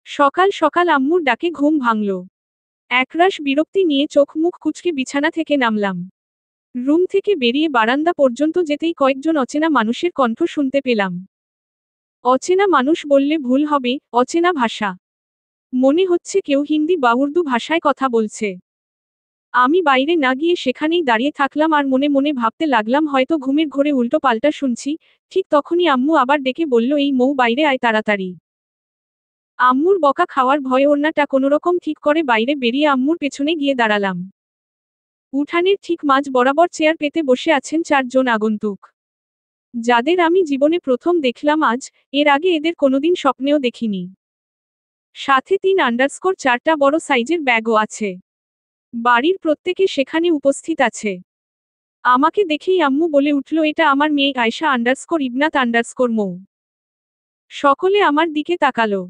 সকাল সকাল আম্মুর ডাকে ঘুম ভাঙল। একরাশ বিরক্তি নিয়ে চোখ মুখ কুঁচকে বিছানা থেকে নামলাম। রুম থেকে বেরিয়ে বারান্দা পর্যন্ত যেতেই কয়েকজন অচেনা মানুষের কণ্ঠ শুনতে পেলাম। অচেনা মানুষ বললে ভুল হবে, অচেনা ভাষা। মনে হচ্ছে কেউ হিন্দি বা উর্দু ভাষায় কথা বলছে। আমি বাইরে না গিয়ে সেখানেই দাঁড়িয়ে থাকলাম আর মনে মনে ভাবতে লাগলাম হয়তো ঘুমের ঘোরে উল্টো পাল্টা শুনছি। ঠিক তখনই আম্মু আবার ডেকে বলল, এই মৌ, বাইরে আয় তাড়াতাড়ি। আম্মুর বকা খাওয়ার ভয়ে ওড়নাটা কোনোরকম ঠিক করে বাইরে বেরিয়ে আম্মুর পেছনে গিয়ে দাঁড়ালাম। উঠানের ঠিক মাঝ বরাবর চেয়ার পেতে বসে আছেন 4 জন আগন্তুক, যাদের আমি জীবনে প্রথম দেখলাম আজ। এর আগে এদের কোনোদিন স্বপ্নেও দেখিনি। সাথে 3_4টা বড় সাইজের ব্যাগও আছে। বাড়ির প্রত্যেকে সেখানে উপস্থিত আছে। আমাকে দেখেই আম্মু বলে উঠল, এটা আমার মেয়ে আয়শা_ইবনাত_মৌ। সকলে আমার দিকে তাকালো।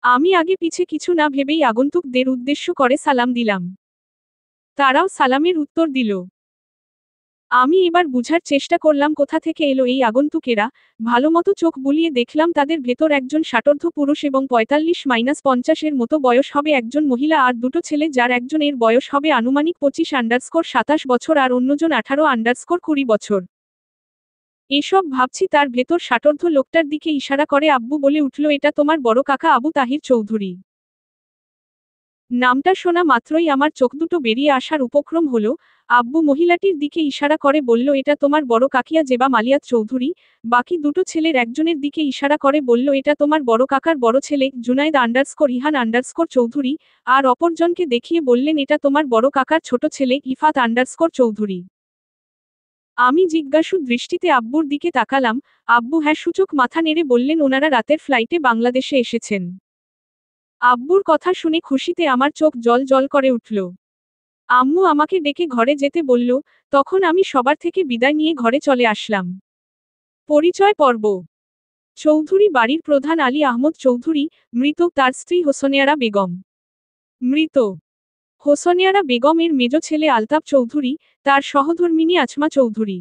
আমি আগে পিছে কিছু না ভেবেই আগন্তুকদের উদ্দেশ্য করে সালাম দিলাম। তারাও সালামের উত্তর দিল। আমি এবার বুঝার চেষ্টা করলাম কোথা থেকে এলো এই আগন্তুকেরা। ভালোমতো চোখ বুলিয়ে দেখলাম তাদের ভেতর একজন ষাটোর্ধ্ব পুরুষ এবং 45-50 এর মতো বয়স হবে একজন মহিলা আর দুটো ছেলে, যার একজনের বয়স হবে আনুমানিক 25_27 বছর আর অন্যজন 18_20 বছর। এসব ভাবছি তার ভেতর ষাটোর্ধ্ব লোকটার দিকে ইশারা করে আব্বু বলে উঠল, এটা তোমার বড় কাকা আবু তাহির চৌধুরী। নামটা শোনা মাত্রই আমার চোখ দুটো বেরিয়ে আসার উপক্রম হলো। আব্বু মহিলাটির দিকে ইশারা করে বলল, এটা তোমার বড় কাকিয়া জেবা মালিয়াত চৌধুরী। বাকি দুটো ছেলের একজনের দিকে ইশারা করে বলল, এটা তোমার বড় কাকার বড় ছেলে জুনাইদ_ইহান_চৌধুরী। আর অপরজনকে দেখিয়ে বললেন, এটা তোমার বড় কাকার ছোট ছেলে ইফাত_চৌধুরী। আমি জিজ্ঞাসু দৃষ্টিতে আব্বুর দিকে তাকালাম। আব্বু হ্যাঁ সূচক মাথা নেড়ে বললেন, ওনারা রাতের ফ্লাইটে বাংলাদেশে এসেছেন। আব্বুর কথা শুনে খুশিতে আমার চোখ জল জল করে উঠল। আম্মু আমাকে ডেকে ঘরে যেতে বলল, তখন আমি সবার থেকে বিদায় নিয়ে ঘরে চলে আসলাম। পরিচয় পর্ব। চৌধুরী বাড়ির প্রধান আলী আহমদ চৌধুরী, মৃত তার স্ত্রী হোসনিয়ারা বেগম। মৃত হোসনিয়ারা বেগমের মেজ ছেলে আলতাফ চৌধুরী, তার সহধর্মিণী আছমা চৌধুরী।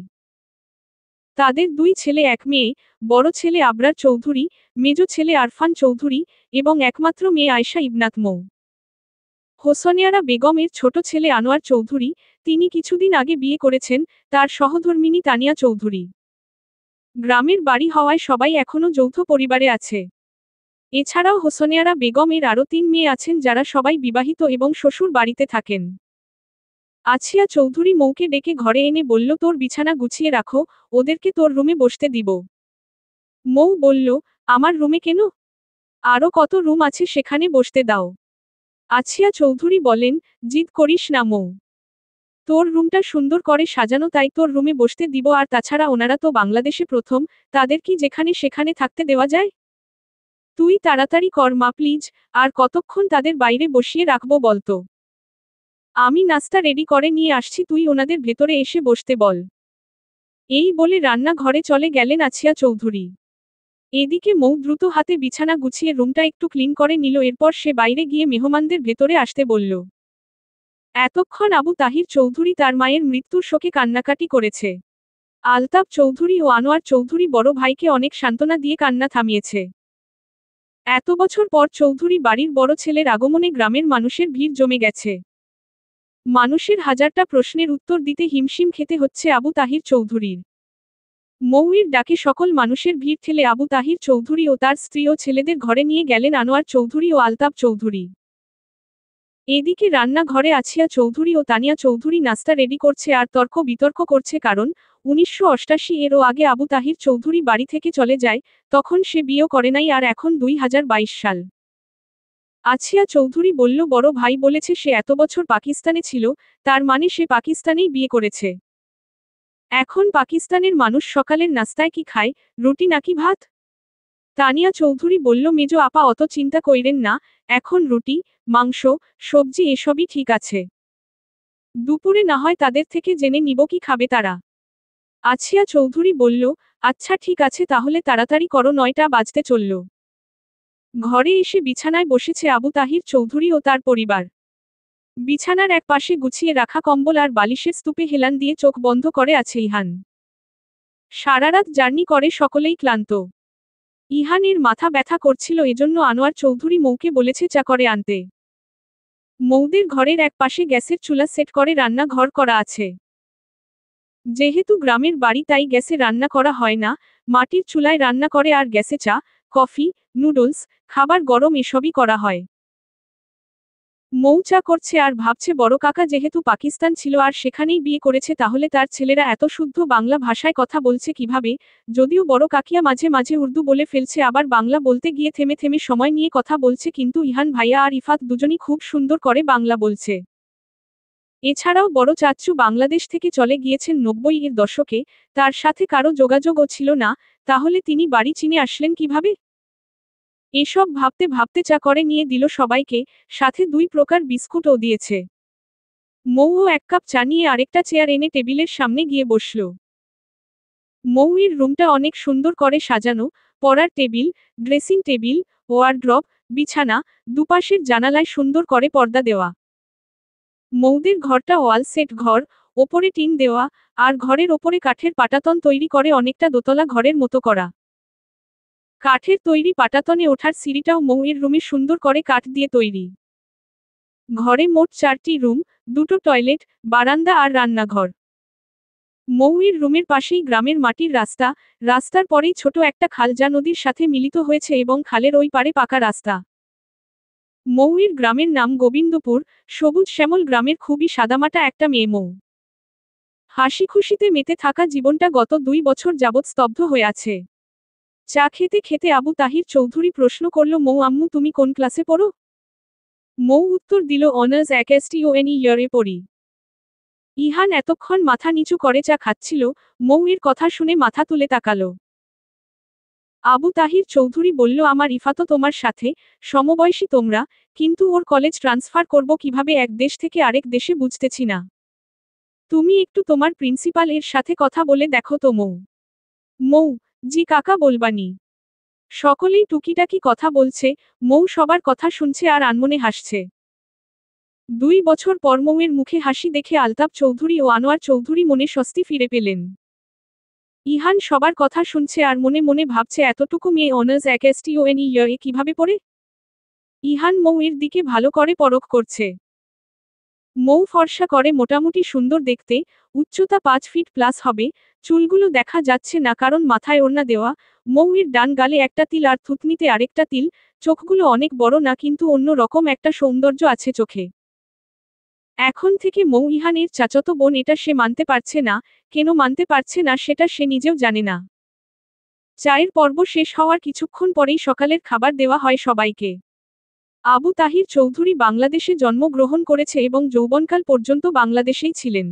তাদের 2 ছেলে 1 মেয়ে, বড় ছেলে আবরার চৌধুরী, মেজ ছেলে আরফান চৌধুরী, এবং একমাত্র মেয়ে আয়শা ইবনাত মৌ। হোসনিয়ারা বেগমের ছোট ছেলে আনোয়ার চৌধুরী, তিনি কিছুদিন আগে বিয়ে করেছেন, তার সহধর্মিণী তানিয়া চৌধুরী। গ্রামের বাড়ি হওয়ায় সবাই এখনো যৌথ পরিবারে আছে। এছাড়াও হোসনিয়ারা বেগমের আরও 3 মেয়ে আছেন, যারা সবাই বিবাহিত এবং শ্বশুর বাড়িতে থাকেন। আছিয়া চৌধুরী মৌকে ডেকে ঘরে এনে বলল, তোর বিছানা গুছিয়ে রাখো, ওদেরকে তোর রুমে বসতে দিব। মৌ বলল, আমার রুমে কেন? আরও কত রুম আছে, সেখানে বসতে দাও। আছিয়া চৌধুরী বলেন, জিদ করিস না মৌ। তোর রুমটা সুন্দর করে সাজানো, তাই তোর রুমে বসতে দিব। আর তাছাড়া ওনারা তো বাংলাদেশে প্রথম, তাদের কি যেখানে সেখানে থাকতে দেওয়া যায়? তুই তাড়াতাড়ি কর মা প্লিজ, আর কতক্ষণ তাদের বাইরে বসিয়ে রাখবো বলতো? আমি নাস্তা রেডি করে নিয়ে আসছি, তুই ওনাদের ভেতরে এসে বসতে বল। এই বলে রান্নাঘরে চলে গেলেন আছিয়া চৌধুরী। এদিকে মৌ দ্রুত হাতে বিছানা গুছিয়ে রুমটা একটু ক্লিন করে নিল, এরপর সে বাইরে গিয়ে মেহমানদের ভেতরে আসতে বলল। এতক্ষণ আবু তাহির চৌধুরী তার মায়ের মৃত্যুর শোকে কান্নাকাটি করেছে। আলতাফ চৌধুরী ও আনোয়ার চৌধুরী বড় ভাইকে অনেক সান্ত্বনা দিয়ে কান্না থামিয়েছে। এত বছর পর চৌধুরী বাড়ির বড় ছেলের আগমনে গ্রামের মানুষের ভিড় জমে গেছে। মানুষের হাজারটা প্রশ্নের উত্তর দিতে হিমশিম খেতে হচ্ছে আবু তাহির চৌধুরীর। মৌয়ের ডাকে সকল মানুষের ভিড় ঠেলে আবু তাহির চৌধুরী ও তার স্ত্রী ও ছেলেদের ঘরে নিয়ে গেলেন আনোয়ার চৌধুরী ও আলতাফ চৌধুরী। এদিকে রান্নাঘরে আছিয়া চৌধুরী ও তানিয়া চৌধুরী নাস্তা রেডি করছে আর তর্ক বিতর্ক করছে, কারণ 1988 এরও আগে আবু তাহির চৌধুরী বাড়ি থেকে চলে যায়, তখন সে বিয়েও করে নাই, আর এখন 2022 সাল। আছিয়া চৌধুরী বলল, বড় ভাই বলেছে সে এত বছর পাকিস্তানে ছিল, তার মানে সে পাকিস্তানেই বিয়ে করেছে। এখন পাকিস্তানের মানুষ সকালের নাস্তায় কি খায়, রুটি নাকি ভাত? তানিয়া চৌধুরী বলল, মেজো আপা অত চিন্তা কইরেন না, এখন রুটি, মাংস, সবজি এসবই ঠিক আছে। দুপুরে না হয় তাদের থেকে জেনে নিব কি খাবে তারা। আছিয়া চৌধুরী বলল, আচ্ছা ঠিক আছে, তাহলে তাড়াতাড়ি করো, 9টা বাজতে চলল। ঘরে এসে বিছানায় বসেছে আবু তাহির চৌধুরী ও তার পরিবার। বিছানার এক পাশে গুছিয়ে রাখা কম্বল আর বালিশের স্তূপে হেলান দিয়ে চোখ বন্ধ করে আছে ইহান। সারারাত জার্নি করে সকলেই ক্লান্ত। ইহানের মাথা ব্যথা করছিল, এজন্য আনোয়ার চৌধুরী মৌকে বলেছে চা করে আনতে। মৌদের ঘরের এক পাশে গ্যাসের চুলা সেট করে রান্না ঘর করা আছে। যেহেতু গ্রামের বাড়ি তাই গ্যাসে রান্না করা হয় না, মাটির চুলায় রান্না করে আর গ্যাসে চা, কফি, নুডলস, খাবার গরম এসবই করা হয়। মৌ চা করছে আর ভাবছে বড় কাকা যেহেতু পাকিস্তান ছিল আর সেখানেই বিয়ে করেছে তাহলে তার ছেলেরা এত শুদ্ধ বাংলা ভাষায় কথা বলছে কিভাবে, যদিও বড় কাকিয়া মাঝে মাঝে উর্দু বলে ফেলছে আবার বাংলা বলতে গিয়ে থেমে থেমে সময় নিয়ে কথা বলছে, কিন্তু ইহান ভাইয়া আর ইফাত দুজনই খুব সুন্দর করে বাংলা বলছে। এছাড়াও বড় চাচ্চু বাংলাদেশ থেকে চলে গিয়েছেন ৯০-এর দশকে, তার সাথে কারো যোগাযোগও ছিল না, তাহলে তিনি বাড়ি চিনে আসলেন কিভাবে? এসব ভাবতে ভাবতে চা করে নিয়ে দিল সবাইকে, সাথে ২ প্রকার বিস্কুটও দিয়েছে। মৌও ১ কাপ চা নিয়ে আরেকটা চেয়ার এনে টেবিলের সামনে গিয়ে বসল। মৌয়ের রুমটা অনেক সুন্দর করে সাজানো, পড়ার টেবিল, ড্রেসিং টেবিল, ওয়ারড্রব, বিছানা, দুপাশের জানালায় সুন্দর করে পর্দা দেওয়া। মৌদের ঘরটা ওয়াল সেট ঘর, ওপরে টিন দেওয়া, আর ঘরের ওপরে কাঠের পাটাতন তৈরি করে অনেকটা দোতলা ঘরের মতো করা। কাঠের তৈরি পাটাতনে ওঠার সিঁড়িটাও মৌয়ের রুমে সুন্দর করে কাঠ দিয়ে তৈরি। ঘরে মোট ৪টি রুম, ২টো টয়লেট, বারান্দা আর রান্নাঘর। মৌয়ের রুমের পাশেই গ্রামের মাটির রাস্তা, রাস্তার পরেই ছোট একটা খাল যা নদীর সাথে মিলিত হয়েছে এবং খালের ওই পারে পাকা রাস্তা। মৌয়ের গ্রামের নাম গোবিন্দপুর, সবুজ শ্যামল গ্রামের খুবই সাদামাটা একটা মেয়ে মৌ। হাসি খুশিতে মেতে থাকা জীবনটা গত ২ বছর যাবৎ স্তব্ধ হয়ে আছে। চা খেতে খেতে আবু তাহির চৌধুরী প্রশ্ন করল, মৌ আম্মু তুমি কোন ক্লাসে পড়ো? মৌ উত্তর দিল, অনার্স অ্যাকাস্টিওএনি ইয়ারে পড়ি। ইহান এতক্ষণ মাথা নিচু করে চা খাচ্ছিল, মৌয়ের কথা শুনে মাথা তুলে তাকালো। আবু তাহির চৌধুরী বলল, আমার ইফাতো তোমার সাথে, সমবয়সী তোমরা, কিন্তু ওর কলেজ ট্রান্সফার করব কিভাবে এক দেশ থেকে আরেক দেশে বুঝতেছি না। তুমি একটু তোমার প্রিন্সিপাল এর সাথে কথা বলে দেখো তো মৌ। মৌ, জি কাকা বলবানি। সকলেই টুকিটাকি কথা বলছে, মৌ সবার কথা শুনছে আর আনমনে হাসছে। ২ বছর পর মৌয়ের মুখে হাসি দেখে আলতাফ চৌধুরী ও আনোয়ার চৌধুরী মনে স্বস্তি ফিরে পেলেন। ইহান সবার কথা শুনছে আর মনে মনে ভাবছে এতটুকু মেয়ে অনার্স অ্যাকাস্টিওএনি ইয়ারে কিভাবে পড়ে? ইহান মৌয়ের দিকে ভালো করে পরখ করছে। মৌ ফর্সা করে মোটামুটি সুন্দর দেখতে, উচ্চতা ৫ ফিট প্লাস হবে, চুলগুলো দেখা যাচ্ছে না কারণ মাথায় ওড়না দেওয়া, মৌয়ের ডান গালে একটা তিল আর থুতনিতে আরেকটা তিল, চোখগুলো অনেক বড় না কিন্তু অন্য রকম একটা সৌন্দর্য আছে চোখে। এখন থেকে মৌ ইহানের চাচাতো বোন এটা সে মানতে পারছে না, কেন মানতে পারছে না সেটা সে নিজেও জানে না। চায়ের পর্ব শেষ হওয়ার কিছুক্ষণ পরেই সকালের খাবার দেওয়া হয় সবাইকে। আবু তাহির চৌধুরী বাংলাদেশে জন্মগ্রহণ করেছে এবং যৌবনকাল পর্যন্ত বাংলাদেশেই ছিলেন।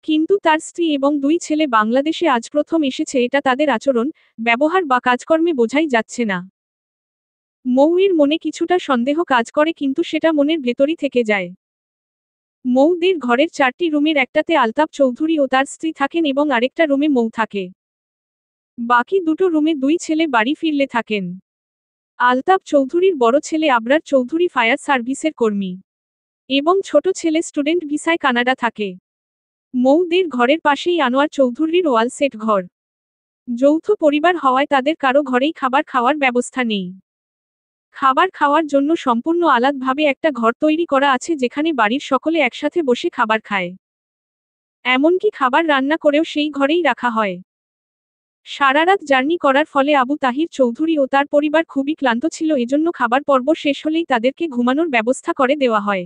কিন্তু তার স্ত্রী এবং ২ ছেলে বাংলাদেশে আজ প্রথম এসেছে, এটা তাদের আচরণ, ব্যবহার বা কাজকর্মে বোঝাই যাচ্ছে না। মৌয়ের মনে কিছুটা সন্দেহ কাজ করে কিন্তু সেটা মনের ভেতরই থেকে যায়। মৌদের ঘরের ৪টি রুমের একটাতে আলতাফ চৌধুরী ও তার স্ত্রী থাকেন এবং আরেকটা রুমে মৌ থাকে। বাকি দুটো রুমে ২ ছেলে বাড়ি ফিরলে থাকেন। আলতাফ চৌধুরীর বড় ছেলে আবরার চৌধুরী ফায়ার সার্ভিসের কর্মী এবং ছোট ছেলে স্টুডেন্ট ভিসায় কানাডা থাকে। মৌদের ঘরের পাশেই আনোয়ার চৌধুরীর ওয়াল সেট ঘর। যৌথ পরিবার হওয়ায় তাদের কারো ঘরেই খাবার খাওয়ার ব্যবস্থা নেই। খাবার খাওয়ার জন্য সম্পূর্ণ আলাদাভাবে একটা ঘর তৈরি করা আছে যেখানে বাড়ির সকলে একসাথে বসে খাবার খায়। এমনকি খাবার রান্না করেও সেই ঘরেই রাখা হয়। সারারাত জার্নি করার ফলে আবু তাহির চৌধুরী ও তার পরিবার খুবই ক্লান্ত ছিল, এজন্য খাবার পর্ব শেষ হলেই তাদেরকে ঘুমানোর ব্যবস্থা করে দেওয়া হয়।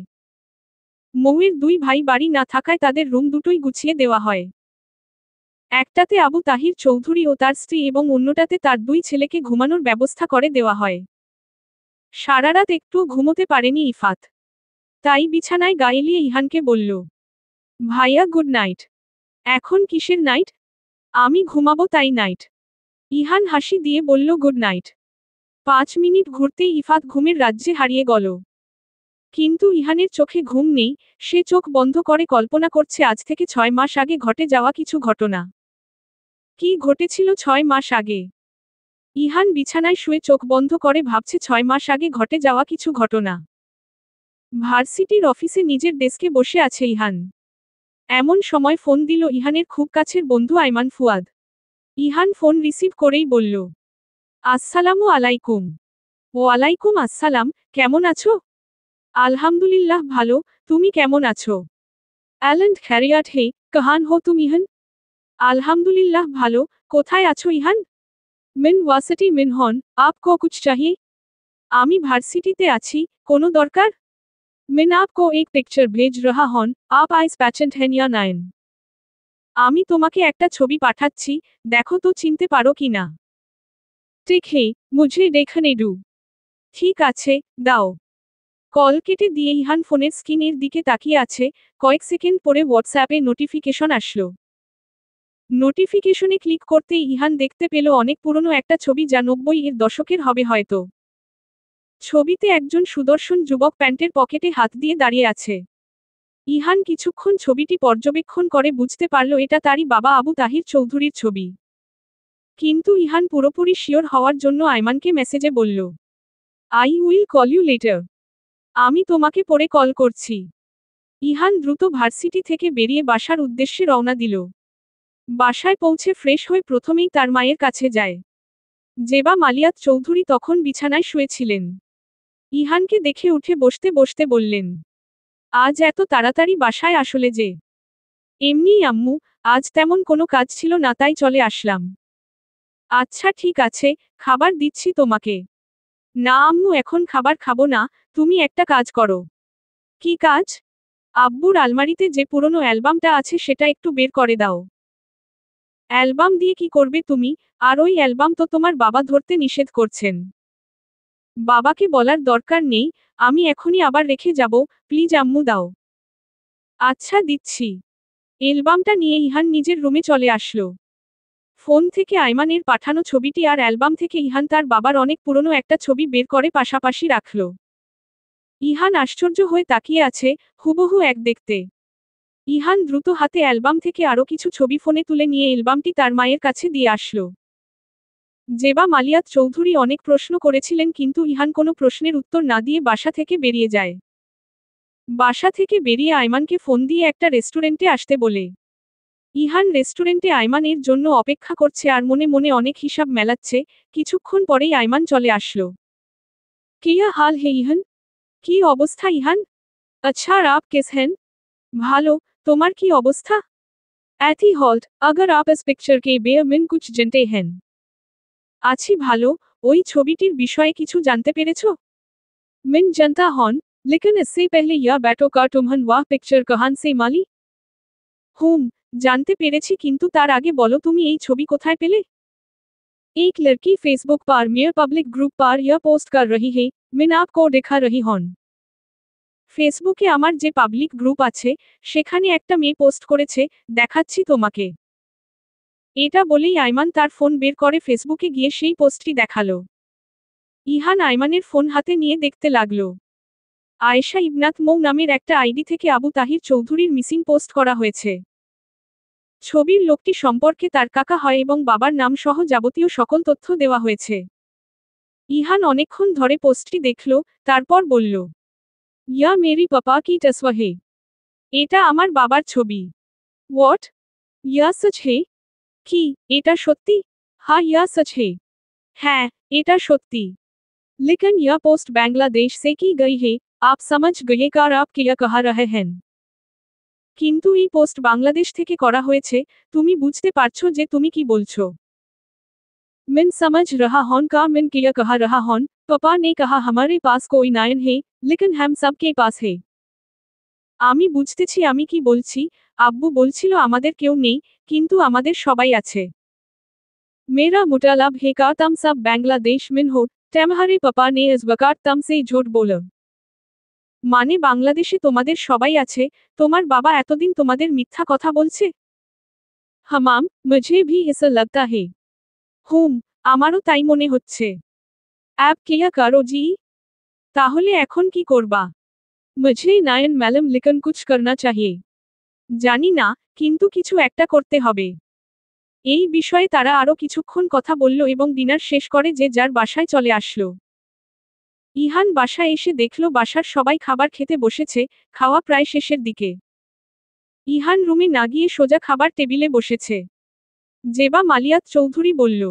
মৌয়ের ২ ভাই বাড়ি না থাকায় তাদের রুম দুটোই গুছিয়ে দেওয়া হয়। একটাতে আবু তাহির চৌধুরী ও তার স্ত্রী এবং অন্যটাতে তার ২ ছেলেকে ঘুমানোর ব্যবস্থা করে দেওয়া হয়। সারারাত একটুও ঘুমোতে পারেনি ইফাত। তাই বিছানায় গা এলিয়ে ইহানকে বলল, ভাইয়া গুড নাইট। এখন কিসের নাইট? আমি ঘুমাবো তাই নাইট। ইহান হাসি দিয়ে বলল, গুড নাইট। ৫ মিনিট ঘুরতেই ইফাত ঘুমের রাজ্যে হারিয়ে গেল। কিন্তু ইহানের চোখে ঘুম নেই, সে চোখ বন্ধ করে কল্পনা করছে আজ থেকে ৬ মাস আগে ঘটে যাওয়া কিছু ঘটনা। কি ঘটেছিল ৬ মাস আগে? ইহান বিছানায় শুয়ে চোখ বন্ধ করে ভাবছে ৬ মাস আগে ঘটে যাওয়া কিছু ঘটনা। ভার্সিটির অফিসে নিজের ডেস্কে বসে আছে ইহান। এমন সময় ফোন দিল ইহানের খুব কাছের বন্ধু আইমান ফুয়াদ। ইহান ফোন রিসিভ করেই বলল, আসসালামু আলাইকুম। ওয়ালাইকুম আসসালাম, কেমন আছো? আলহামদুলিল্লাহ ভালো, তুমি কেমন আছো? অ্যালেন্ড খ্যারিয়াট হে, কহান হো তুম ইহান? আলহামদুলিল্লাহ ভালো, কোথায় আছো ইহান? মিন ওয়াসিটি মিন হন, আপকো কুছ চাহিয়ে? আমি ভার্সিটিতে আছি, কোনো দরকার? মিন আপকো এক পিকচার ভেজ রহা হন, আপ আইস প্যাচেন্ট হেন ইয়া নাইন। আমি তোমাকে একটা ছবি পাঠাচ্ছি, দেখো তো চিনতে পারো কিনা। ঠিক হে, মুঝে দেখনে দু। ঠিক আছে, দাও। কল কেটে দিয়ে ইহান ফোনের স্ক্রিনের দিকে তাকিয়ে আছে, কয়েক সেকেন্ড পরে হোয়াটসঅ্যাপে নোটিফিকেশন আসলো। নোটিফিকেশনে ক্লিক করতেই ইহান দেখতে পেল অনেক পুরনো একটা ছবি যা 90-এর দশকের হবে হয়তো। ছবিতে একজন সুদর্শন যুবক প্যান্টের পকেটে হাত দিয়ে দাঁড়িয়ে আছে। ইহান কিছুক্ষণ ছবিটি পর্যবেক্ষণ করে বুঝতে পারল এটা তারই বাবা আবু তাহির চৌধুরীর ছবি। কিন্তু ইহান পুরোপুরি শিওর হওয়ার জন্য আয়মানকে মেসেজে বলল, I will call you later. আমি তোমাকে পরে কল করছি। ইহান দ্রুত ভার্সিটি থেকে বেরিয়ে বাসার উদ্দেশ্যে রওনা দিল। বাসায় পৌঁছে ফ্রেশ হয়ে প্রথমেই তার মায়ের কাছে যায়। জেবা মালিয়াত চৌধুরী তখন বিছানায় শুয়েছিলেন। ইহানকে দেখে উঠে বসতে বসতে বললেন, আজ এত তাড়াতাড়ি বাসায় আসলে যে? এমনিই আম্মু, আজ তেমন কোনো কাজ ছিল না তাই চলে আসলাম। আচ্ছা ঠিক আছে, খাবার দিচ্ছি তোমাকে। না আম্মু এখন খাবার খাবো না, তুমি একটা কাজ করো। কি কাজ? আব্বুর আলমারিতে যে পুরনো অ্যালবামটা আছে সেটা একটু বের করে দাও। অ্যালবাম দিয়ে কি করবে তুমি? আর ওই অ্যালবাম তো তোমার বাবা ধরতে নিষেধ করছেন। বাবাকে বলার দরকার নেই, আমি এখনই আবার রেখে যাব, প্লিজ আম্মু দাও। আচ্ছা দিচ্ছি। অ্যালবামটা নিয়ে ইহান নিজের রুমে চলে আসলো। ফোন থেকে আয়মানের পাঠানো ছবিটি আর অ্যালবাম থেকে ইহান তার বাবার অনেক পুরনো একটা ছবি বের করে পাশাপাশি রাখল। ইহান আশ্চর্য হয়ে তাকিয়ে আছে, হুবহু এক দেখতে। ইহান দ্রুত হাতে অ্যালবাম থেকে আরও কিছু ছবি ফোনে তুলে নিয়ে অ্যালবামটি তার মায়ের কাছে দিয়ে আসলো। জেবা মালিয়াত চৌধুরী অনেক প্রশ্ন করেছিলেন কিন্তু ইহান কোনো প্রশ্নের উত্তর না দিয়ে বাসা থেকে বেরিয়ে যায়। বাসা থেকে বেরিয়ে আয়মানকে ফোন দিয়ে একটা রেস্টুরেন্টে আসতে বলে। ইহান রেস্টুরেন্টে আয়মানের জন্য অপেক্ষা করছে আর মনে মনে অনেক হিসাব মেলাচ্ছে, কিছুক্ষণ পরেই আয়মান চলে আসলো। কিয়া হাল হে ইহান? কি অবস্থা ইহান? আচ্ছা আপ কেস হেন? ভালো, তোমার কি অবস্থা? ऐथी हॉल्ट अगर आप इस पिक्चर के बेयर मिन कुछ जानते हैं। আছি ভালো, ওই ছবিটির বিষয়ে কিছু জানতে পেরেছো? मिन जनता हॉन, लेकिन इससे पहले यह बैटो का तुम्हन वाह पिक्चर कहान से माली? হুম, জানতে পেরেছি কিন্তু তার আগে বলো তুমি এই ছবি কোথায় পেলে? एक लड़की फेसबुक पर मेयर पब्लिक ग्रुप पर यह पोस्ट कर रही है, मिन आपको दिखा रही हूं। ফেসবুকে আমার যে পাবলিক গ্রুপ আছে, সেখানে একটা মেয়ে পোস্ট করেছে, দেখাচ্ছি তোমাকে। এটা বলেই আয়মান তার ফোন বের করে ফেসবুকে গিয়ে সেই পোস্টটি দেখালো। ইহান আয়মানের ফোন হাতে নিয়ে দেখতে লাগল। আয়েশা ইবনাত মৌ নামের একটা আইডি থেকে আবু তাহির চৌধুরীর মিসিং পোস্ট করা হয়েছে। ছবির লোকটি সম্পর্কে তার কাকা হয় এবং বাবার নাম সহ যাবতীয় সকল তথ্য দেওয়া হয়েছে। ইহান অনেকক্ষণ ধরে পোস্টটি দেখল, তারপর বলল, ইয়া মেরি পাপা কি তসওয়া হে। এটা আমার বাবার ছবি। হোয়াট? ইয়া সচ হে? কি, এটা সত্যি? হ্যাঁ ইয়া সচ হে। হ্যাঁ, এটা সত্যি। लेकिन यह पोस्ट बांग्लादेश से की गई है, आप समझ गए कार आप क्या कह रहे हैं। কিন্তু এই পোস্ট বাংলাদেশ থেকে করা হয়েছে, তুমি বুঝতে পারছো যে তুমি কি বলছো। मिन समझ रहा हूं का मिन क्या कह रहा हूं, पापा ने कहा हमारे पास कोई नायन है, लेकिन हम सबके पास है। আমি বুঝতেছি আমি কি বলছি, আব্বু বলছিল আমাদের কেউ নেই, কিন্তু আমাদের সবাই আছে। मेरा मुतालब है का तुम सब बांग्लादेश में हो, तुम्हारे पापा ने इस वक्त तुमसे झूठ बोला। মানে বাংলাদেশে তোমাদের সবাই আছে, তোমার বাবা এতদিন তোমাদের মিথ্যা কথা বলছে। হামাম, মুঝে ভি ऐसा लगता है। হুম, আমারও তাই মনে হচ্ছে। অ্যাপ কিয়া করো জি? তাহলে এখন কি করবা? মুঝে নায়ন ম্যাডাম লিখন কুছ করনা চাহিয়ে। জানি না, কিন্তু কিছু একটা করতে হবে। এই বিষয়ে তারা আরও কিছুক্ষণ কথা বলল এবং ডিনার শেষ করে যে যার বাসায় চলে আসলো। ইহান বাসায় এসে দেখল বাসার সবাই খাবার খেতে বসেছে, খাওয়া প্রায় শেষের দিকে। ইহান রুমে না গিয়ে সোজা খাবার টেবিলে বসেছে। জেবা মালিয়াত চৌধুরী বলল,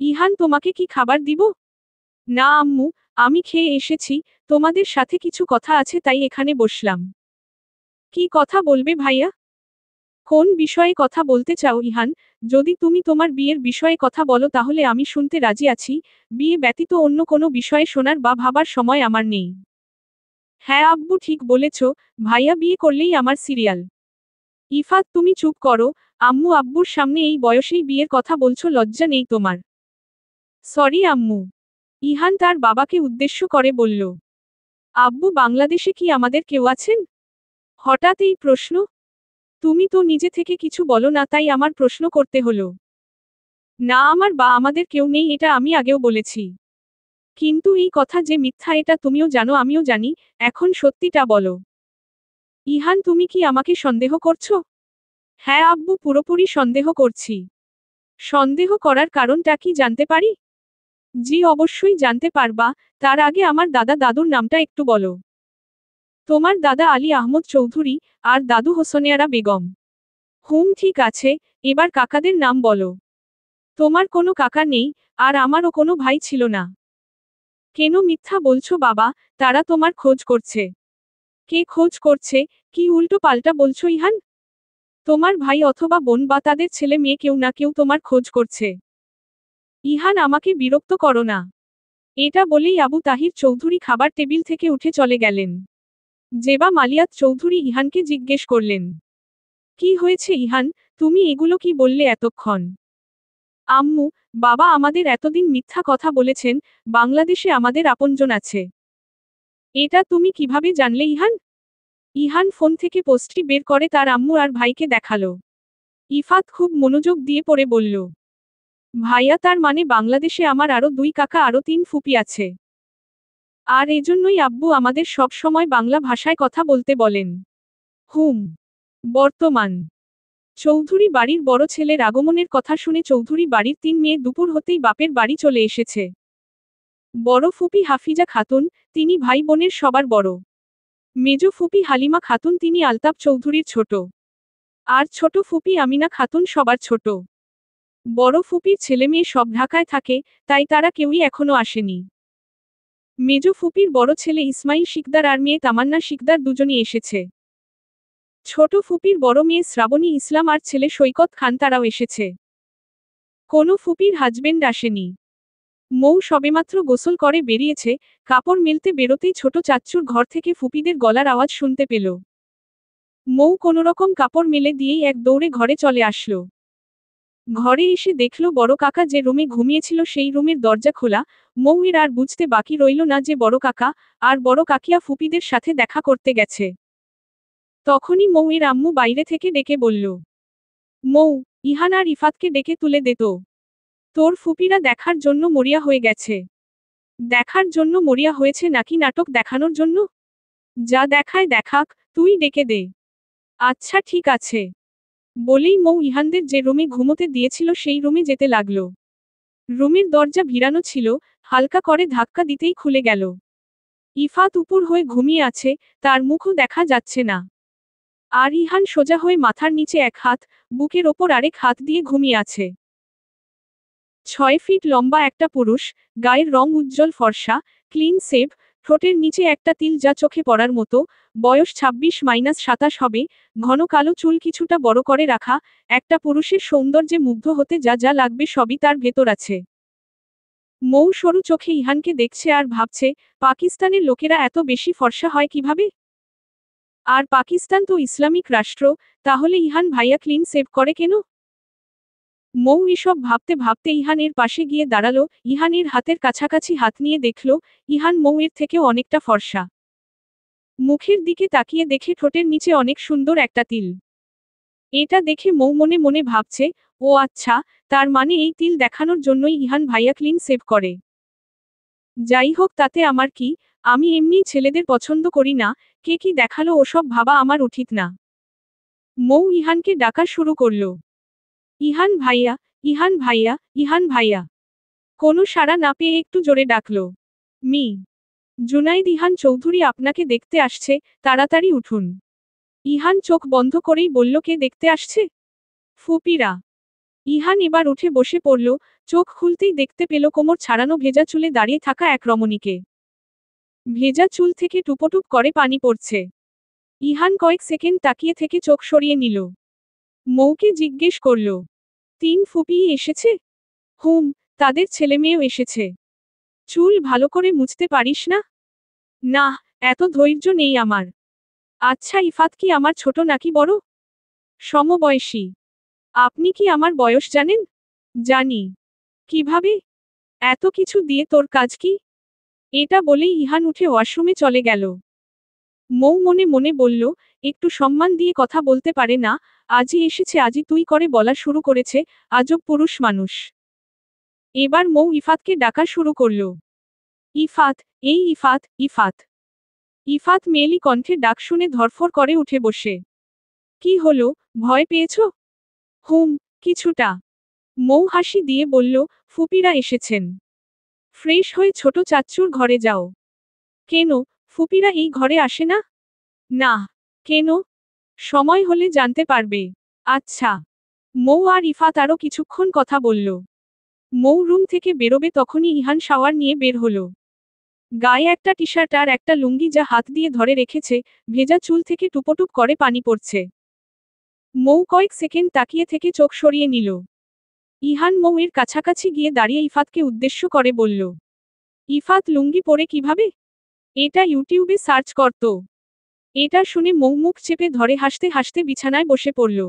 ইহান তোমাকে কি খাবার দিব? না আম্মু, আমি খেয়ে এসেছি, তোমাদের সাথে কিছু কথা আছে তাই এখানে বসলাম। কি কথা বলবে ভাইয়া? কোন বিষয়ে কথা বলতে চাও ইহান? যদি তুমি তোমার বিয়ের বিষয়ে কথা বলো তাহলে আমি শুনতে রাজি আছি, বিয়ে ব্যতীত অন্য কোনো বিষয়ে শোনার বা ভাবার সময় আমার নেই। হ্যাঁ আব্বু ঠিক বলেছ, ভাইয়া বিয়ে করলেই আমার সিরিয়াল। ইফাত তুমি চুপ করো, আম্মু আব্বুর সামনে এই বয়সেই বিয়ের কথা বলছো, লজ্জা নেই তোমার? সরি আম্মু। ইহান তার বাবাকে উদ্দেশ্য করে বলল। আব্বু বাংলাদেশে কি আমাদের কেউ আছেন? হঠাৎ এই প্রশ্ন? তুমি তো নিজে থেকে কিছু বলো না তাই আমার প্রশ্ন করতে হলো। না আমার বা আমাদের কেউ নেই এটা আমি আগেও বলেছি। কিন্তু এই কথা যে মিথ্যা এটা তুমিও জানো আমিও জানি, এখন সত্যিটা বলো। ইহান তুমি কি আমাকে সন্দেহ করছো? হ্যাঁ আব্বু পুরোপুরি সন্দেহ করছি। সন্দেহ করার কারণটা কি জানতে পারি? জি অবশ্যই জানতে পারবা, তার আগে আমার দাদা দাদুর নামটা একটু বলো। তোমার দাদা আলী আহমদ চৌধুরী, আর দাদু হোসনেয়ারা বেগম। ঠিক আছে, এবার কাকাদের নাম বলো। তোমার কোনো কাকা নেই, আর আমারও কোনো ভাই ছিল না। কেন মিথ্যা বলছো বাবা? তারা তোমার খোঁজ করছে। কে খোঁজ করছে? কি উল্টো পাল্টা বলছো ইহান? তোমার ভাই অথবা বোন বা তাদের ছেলে মেয়ে কেউ না কেউ তোমার খোঁজ করছে। ইহান আমাকে বিরক্ত করো না। এটা বলেই আবু তাহির চৌধুরী খাবার টেবিল থেকে উঠে চলে গেলেন। জেবা মালিয়াত চৌধুরী ইহানকে জিজ্ঞেস করলেন। কি হয়েছে ইহান, তুমি এগুলো কি বললে এতক্ষণ? আম্মু, বাবা আমাদের এতদিন মিথ্যা কথা বলেছেন, বাংলাদেশে আমাদের আপনজন আছে। এটা তুমি কিভাবে জানলে ইহান? ইহান ফোন থেকে পোস্টটি বের করে তার আম্মু আর ভাইকে দেখালো। ইফাত খুব মনোযোগ দিয়ে পড়ে বলল। ভাইয়া তার মানে বাংলাদেশে আমার আরো 2 কাকা আরো 3 ফুপি আছে। আর এজন্যই আব্বু আমাদের সব সময় বাংলা ভাষায় কথা বলতে বলেন। হুম। বর্তমান চৌধুরী বাড়ির বড় ছেলের আগমনের কথা শুনে চৌধুরী বাড়ির 3 মেয়ে দুপুর হতেই বাপের বাড়ি চলে এসেছে। বড় ফুপি হাফিজা খাতুন, তিনি ভাই বোনের সবার বড়। মেজ ফুপি হালিমা খাতুন তিনি আলতাপ চৌধুরীর ছোট। আর ছোট ফুপি আমিনা খাতুন সবার ছোট। বড় ফুপির ছেলেমেয়ে সব ঢাকায় থাকে, তাই তারা কেউই এখনো আসেনি। মেজ ফুপির বড় ছেলে ইসমাইল শিকদার আর মেয়ে তামান্না শিকদার দুজনই এসেছে। ছোট ফুপির বড় মেয়ে শ্রাবণী ইসলাম আর ছেলে সৈকত খান তারাও এসেছে। কোনো ফুপির হাজবেন্ড আসেনি। মৌ সবেমাত্র গোসল করে বেরিয়েছে, কাপড় মেলতে বেরোতেই ছোট চাচ্চুর ঘর থেকে ফুপিদের গলার আওয়াজ শুনতে পেল। মৌ কোনোরকম কাপড় মেলে দিয়েই এক দৌড়ে ঘরে চলে আসলো। ঘরে এসে দেখল বড় কাকা যে রুমে ঘুমিয়েছিল সেই রুমের দরজা খোলা। মৌ এর আর বুঝতে বাকি রইল না যে বড় কাকা আর বড় কাকিয়া ফুপিদের সাথে দেখা করতে গেছে। তখনই মৌ এর আম্মু বাইরে থেকে ডেকে বলল। মৌ, ইহান আর ইফাতকে ডেকে তুলে দে তো। তোর ফুপিরা দেখার জন্য মরিয়া হয়ে গেছে। দেখার জন্য মরিয়া হয়েছে নাকি নাটক দেখানোর জন্য? যা দেখায় দেখাক, তুই ডেকে দে। আচ্ছা ঠিক আছে। বলেই মৌ ইহানদের যে রুমে ঘুমোতে দিয়েছিল সেই রুমে যেতে লাগল। রুমের দরজা ভিড়ানো ছিল, হালকা করে ধাক্কা দিতেই খুলে গেল। ইফাত উপর হয়ে ঘুমিয়ে আছে, তার মুখও দেখা যাচ্ছে না। আর ইহান সোজা হয়ে মাথার নিচে এক হাত, বুকের ওপর আরেক হাত দিয়ে ঘুমিয়ে আছে। 6 ফিট লম্বা একটা পুরুষ, গায়ের রং উজ্জ্বল ফর্সা, ক্লিন সেভ, ঠোঁটের নিচে একটা তিল যা চোখে পড়ার মতো, বয়স 26-27 হবে, ঘন কালো চুল কিছুটা বড় করে রাখা, একটা পুরুষের সৌন্দর্যে মুগ্ধ হতে যা যা লাগবে সবই তার ভেতর আছে। মৌ সরু চোখে ইহানকে দেখছে আর ভাবছে, পাকিস্তানের লোকেরা এত বেশি ফর্সা হয় কিভাবে? আর পাকিস্তান তো ইসলামিক রাষ্ট্র, তাহলে ইহান ভাইয়া ক্লিন সেভ করে কেন? মৌ এসব ভাবতে ভাবতে ইহানের পাশে গিয়ে দাঁড়ালো, ইহানের হাতের কাছাকাছি হাত নিয়ে দেখল, ইহান মৌয়ের থেকেও অনেকটা ফর্সা। মুখের দিকে তাকিয়ে দেখে ঠোঁটের নিচে অনেক সুন্দর একটা তিল। এটা দেখে মৌ মনে মনে ভাবছে, ও আচ্ছা, তার মানে এই তিল দেখানোর জন্যই ইহান ভাইয়া ক্লিন সেভ করে। যাই হোক তাতে আমার কি, আমি এমনিই ছেলেদের পছন্দ করি না, কে কি দেখালো ওসব ভাবা আমার উচিত না। মৌ ইহানকে ডাকা শুরু করল। ইহান ভাইয়া, ইহান ভাইয়া, ইহান ভাইয়া। কোনো সাড়া না পেয়ে একটু জোরে ডাকল। মি জুনাইদ ইহান চৌধুরী আপনাকে দেখতে আসছে, তাড়াতাড়ি উঠুন। ইহান চোখ বন্ধ করেই বলল কে দেখতে আসছে? ফুপিরা। ইহান এবার উঠে বসে পড়ল, চোখ খুলতেই দেখতে পেল কোমর ছাড়ানো ভেজা চুলে দাঁড়িয়ে থাকা এক রমণীকে। ভেজা চুল থেকে টুপটুপ করে পানি পড়ছে। ইহান কয়েক সেকেন্ড তাকিয়ে থেকে চোখ সরিয়ে নিল। মৌকে জিজ্ঞেস করল, 3 ফুপিই এসেছে? হুম, তাদের ছেলেমেয়েও এসেছে। চুল ভালো করে মুছতে পারিস না? না, এত ধৈর্য নেই আমার। আচ্ছা, ইফাত কি আমার ছোট নাকি বড়? সমবয়সী। আপনি কি আমার বয়স জানেন? জানি। কিভাবে? এত কিছু দিয়ে তোর কাজ কি? এটা বলেই ইহান উঠে ওয়াশরুমে চলে গেল। মৌ মনে মনে বলল, একটু সম্মান দিয়ে কথা বলতে পারে না, আজই এসেছে আজই তুই করে বলা শুরু করেছে, আজব পুরুষ মানুষ। এবার মৌ ইফাতকে ডাকা শুরু করল। ইফাত, এই ইফাত, ইফাত। ইফাত মেয়েলি কণ্ঠে ডাক শুনে ধরফর করে উঠে বসে। কি হলো, ভয় পেয়েছ? হুম, কিছুটা। মৌ হাসি দিয়ে বলল, ফুপিরা এসেছেন। ফ্রেশ হয়ে ছোট চাচ্চুর ঘরে যাও। কেন, ফুপিরা এই ঘরে আসে না? না। কেন? সময় হলে জানতে পারবে। আচ্ছা। মৌ আর ইফাত আরও কিছুক্ষণ কথা বলল। মৌ রুম থেকে বেরোবে তখনই ইহান শাওয়ার নিয়ে বের হলো। গায়ে একটা টি-শার্ট আর একটা লুঙ্গি যা হাত দিয়ে ধরে রেখেছে, ভেজা চুল থেকে টুপটুপ করে পানি পড়ছে। মৌ কয়েক সেকেন্ড তাকিয়ে থেকে চোখ সরিয়ে নিল। ইহান মৌয়ের কাছাকাছি গিয়ে দাঁড়িয়ে ইফাতকে উদ্দেশ্য করে বলল, ইফাত লুঙ্গি পরে কিভাবে? এটা ইউটিউবে সার্চ করতো। এটা শুনে মৌ মুখ চেপে ধরে হাসতে হাসতে বিছানায় বসে পড়ল।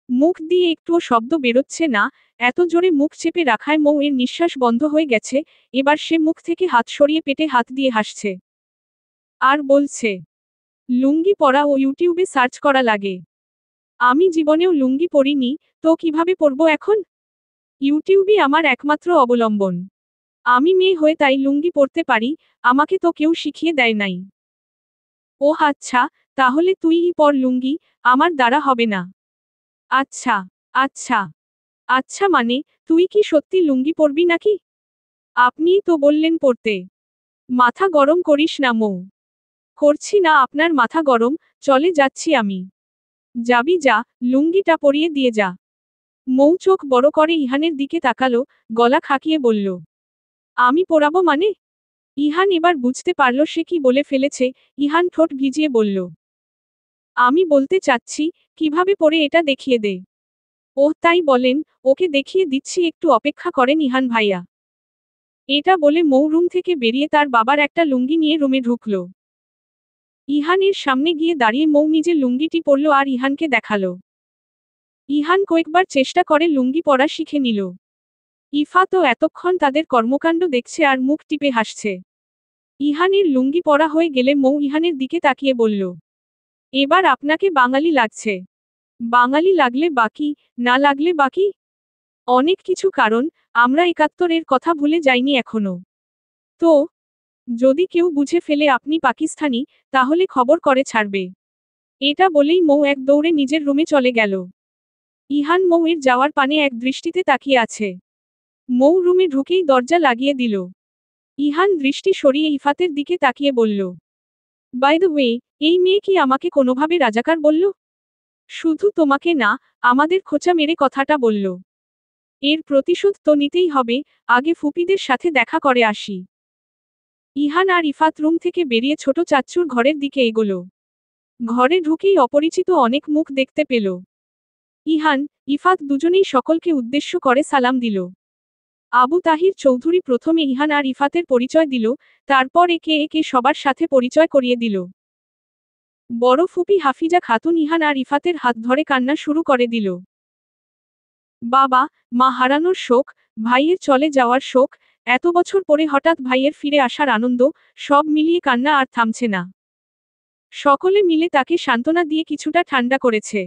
মুখ দিয়ে একটুও শব্দ বেরোচ্ছে না, এত জোরে মুখ চেপে রাখায় মৌ এর নিঃশ্বাস বন্ধ হয়ে গেছে, এবার সে মুখ থেকে হাত সরিয়ে পেটে হাত দিয়ে হাসছে। আর বলছে, লুঙ্গি পরা ও ইউটিউবে সার্চ করা লাগে। আমি জীবনেও লুঙ্গি পরিনি, তো কিভাবে পরবো এখন? ইউটিউবই আমার একমাত্র অবলম্বন। আমি মেয়ে হয়ে তাই লুঙ্গি পরতে পারি, আমাকে তো কেউ শিখিয়ে দেয় নাই। ওহ আচ্ছা, তাহলে তুইই পর লুঙ্গি, আমার দ্বারা হবে না। আচ্ছা, আচ্ছা, আচ্ছা মানে, তুই কি সত্যি লুঙ্গি পরবি নাকি? আপনিই তো বললেন পরতে। মাথা গরম করিস না মৌ। করছি না আপনার মাথা গরম, চলে যাচ্ছি আমি। যাবি যা, লুঙ্গিটা পরিয়ে দিয়ে যা। মৌ চোখ বড় করে ইহানের দিকে তাকালো, গলা খাকিয়ে বলল, আমি পরাবো মানে? ইহান এবার বুঝতে পারল সে কি বলে ফেলেছে, ইহান ঠোঁট ভিজিয়ে বলল, আমি বলতে চাচ্ছি, কিভাবে পরে এটা দেখিয়ে দে। ওহ তাই বলেন, ওকে দেখিয়ে দিচ্ছি একটু অপেক্ষা করেন ইহান ভাইয়া। এটা বলে মৌ রুম থেকে বেরিয়ে তার বাবার একটা লুঙ্গি নিয়ে রুমে ঢুকল। ইহানের সামনে গিয়ে দাঁড়িয়ে মৌ নিজের লুঙ্গিটি পরল আর ইহানকে দেখালো। ইহান কয়েকবার চেষ্টা করে লুঙ্গি পরা শিখে নিল। ইফা তো এতক্ষণ তাদের কর্মকাণ্ড দেখছে আর মুখ টিপে হাসছে। ইহানের লুঙ্গি পরা হয়ে গেলে মৌ ইহানের দিকে তাকিয়ে বলল, এবার আপনাকে বাঙালি লাগছে। বাঙালি লাগলে বাকি, না লাগলে বাকি? অনেক কিছু কারণ, আমরা ৭১-এর কথা ভুলে যাইনি এখনো। তো, যদি কেউ বুঝে ফেলে আপনি পাকিস্তানি, তাহলে খবর করে ছাড়বে। এটা বলেই মৌ এক দৌড়ে নিজের রুমে চলে গেল। ইহান মৌয়ের যাওয়ার পানে এক দৃষ্টিতে তাকিয়ে আছে। মৌ রুমে ঢুকেই দরজা লাগিয়ে দিল। ইহান দৃষ্টি সরিয়ে ইফাতের দিকে তাকিয়ে বলল, বাই দ্য ওয়ে, এই মেয়ে কি আমাকে কোনোভাবে রাজাকার বলল? শুধু তোমাকে না, আমাদের খোঁচা মেরে কথাটা বলল। এর প্রতিশোধ তো নিতেই হবে, আগে ফুপিদের সাথে দেখা করে আসি। ইহান আর ইফাত রুম থেকে বেরিয়ে ছোট চাচ্চুর ঘরের দিকে এগোলো। ঘরে ঢুকেই অপরিচিত অনেক মুখ দেখতে পেল। ইহান, ইফাত দুজনেই সকলকে উদ্দেশ্য করে সালাম দিল। আবু তাহির চৌধুরী প্রথমে ইহান আর ইফাতের পরিচয় দিল, তারপর একে একে সবার সাথে পরিচয় করিয়ে দিল। বড় ফুপি হাফিজা খাতুন ইহান আর ইফাতের হাত ধরে কান্না শুরু করে দিল। বাবা, মা হারানোর শোক, ভাইয়ের চলে যাওয়ার শোক, এত বছর পরে হঠাৎ ভাইয়ের ফিরে আসার আনন্দ, সব মিলিয়ে কান্না আর থামছে না। সকলে মিলে তাকে সান্ত্বনা দিয়ে কিছুটা ঠান্ডা করেছে।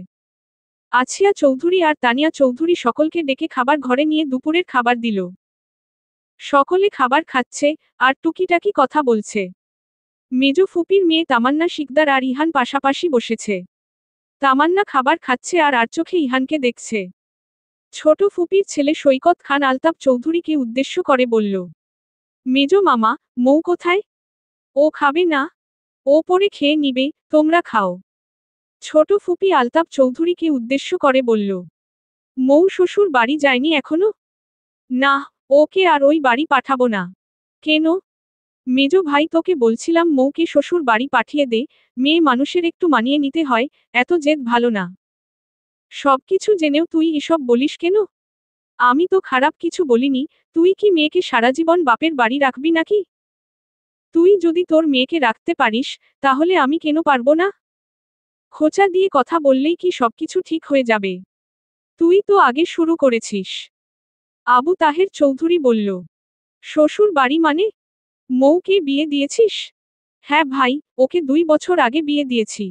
আছিয়া চৌধুরী আর তানিয়া চৌধুরী সকলকে ডেকে খাবার ঘরে নিয়ে দুপুরের খাবার দিল। সকলে খাবার খাচ্ছে, আর টুকিটাকি কথা বলছে। মেজ ফুপির মেয়ে তামান্না শিকদার আর ইহান পাশাপাশি বসেছে। তামান্না খাবার খাচ্ছে আর চোখে ইহানকে দেখছে। ছোট ফুপির ছেলে সৈকত খান আলতাফ চৌধুরীকে উদ্দেশ্য করে বলল, মেজ মামা, মৌ কোথায়? ও খাবে না? ও পরে খেয়ে নিবে, তোমরা খাও। ছোট ফুপি আলতাফ চৌধুরীকে উদ্দেশ্য করে বলল, মৌ শ্বশুর বাড়ি যায়নি এখনো? না, ওকে আর ওই বাড়ি পাঠাবো না। কেন? মেজো ভাই তোকে বলছিলাম মৌকে শ্বশুর বাড়ি পাঠিয়ে দে, মেয়ে মানুষের একটু মানিয়ে নিতে হয়, এত জেদ ভালো না। সবকিছু জেনেও তুই এসব বলিস কেন? আমি তো খারাপ কিছু বলিনি, তুই কি মেয়েকে সারা জীবন বাপের বাড়ি রাখবি নাকি? তুই যদি তোর মেয়েকে রাখতে পারিস, তাহলে আমি কেন পারবো না? খোঁচা দিয়ে কথা বললেই কি সবকিছু ঠিক হয়ে যাবে? তুই তো আগে শুরু করেছিস। আবু তাহের চৌধুরী বলল। শ্বশুর বাড়ি মানে? মৌকে বিয়ে দিয়েছিস? হ্যাঁ ভাই, ওকে 2 বছর আগে বিয়ে দিয়েছি।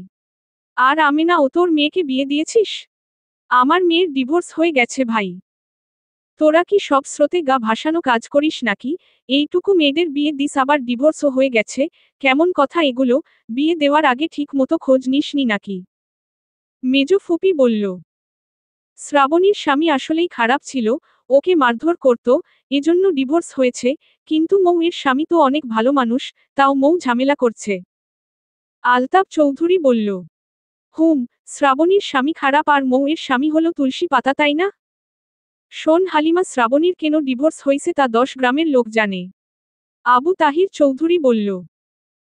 আর আমেনা ও তোর মেয়েকে বিয়ে দিয়েছিস? আমার মেয়ের ডিভোর্স হয়ে গেছে ভাই। তোরা কি সব স্রোতে গা ভাসানো কাজ করিস নাকি? এইটুকু মেয়েদের বিয়ে দিস আবার ডিভোর্সও হয়ে গেছে, কেমন কথা এগুলো? বিয়ে দেওয়ার আগে ঠিক মতো খোঁজ নিসনি নাকি? মেজো ফুপি বলল। শ্রাবণীর স্বামী আসলেই খারাপ ছিল, ওকে মারধর করত, এজন্য ডিভোর্স হয়েছে, কিন্তু মৌ এর স্বামী তো অনেক ভালো মানুষ, তাও মৌ ঝামেলা করছে। আলতাপ চৌধুরী বলল। হুম, শ্রাবণীর স্বামী খারাপ আর মৌ এর স্বামী হলো তুলসী পাতা তাই না? শোন হালিমা, শ্রাবণীর কেন ডিভোর্স হয়েছে তা 10 গ্রামের লোক জানে। আবু তাহির চৌধুরী বলল।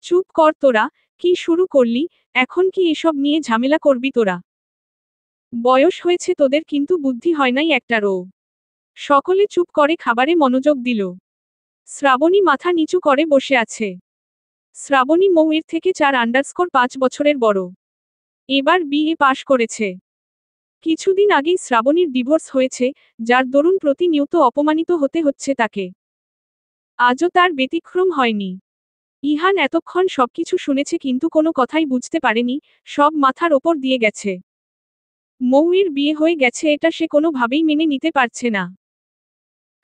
চুপ কর তোরা, কি শুরু করলি, এখন কি এসব নিয়ে ঝামেলা করবি তোরা? বয়স হয়েছে তোদের কিন্তু বুদ্ধি হয় নাই একটারও। সকলে চুপ করে খাবারে মনোযোগ দিল। শ্রাবণী মাথা নিচু করে বসে আছে। শ্রাবণী মৌ এর থেকে 4_5 বছরের বড়। এবার বিএ পাশ করেছে। কিছুদিন আগেই শ্রাবণীর ডিভোর্স হয়েছে, যার দরুন প্রতিনিয়ত অপমানিত হতে হচ্ছে তাকে। আজও তার ব্যতিক্রম হয়নি। ইহান এতক্ষণ সবকিছু শুনেছে কিন্তু কোনো কথাই বুঝতে পারেনি, সব মাথার ওপর দিয়ে গেছে। মৌয়ের বিয়ে হয়ে গেছে এটা সে কোনোভাবেই মেনে নিতে পারছে না।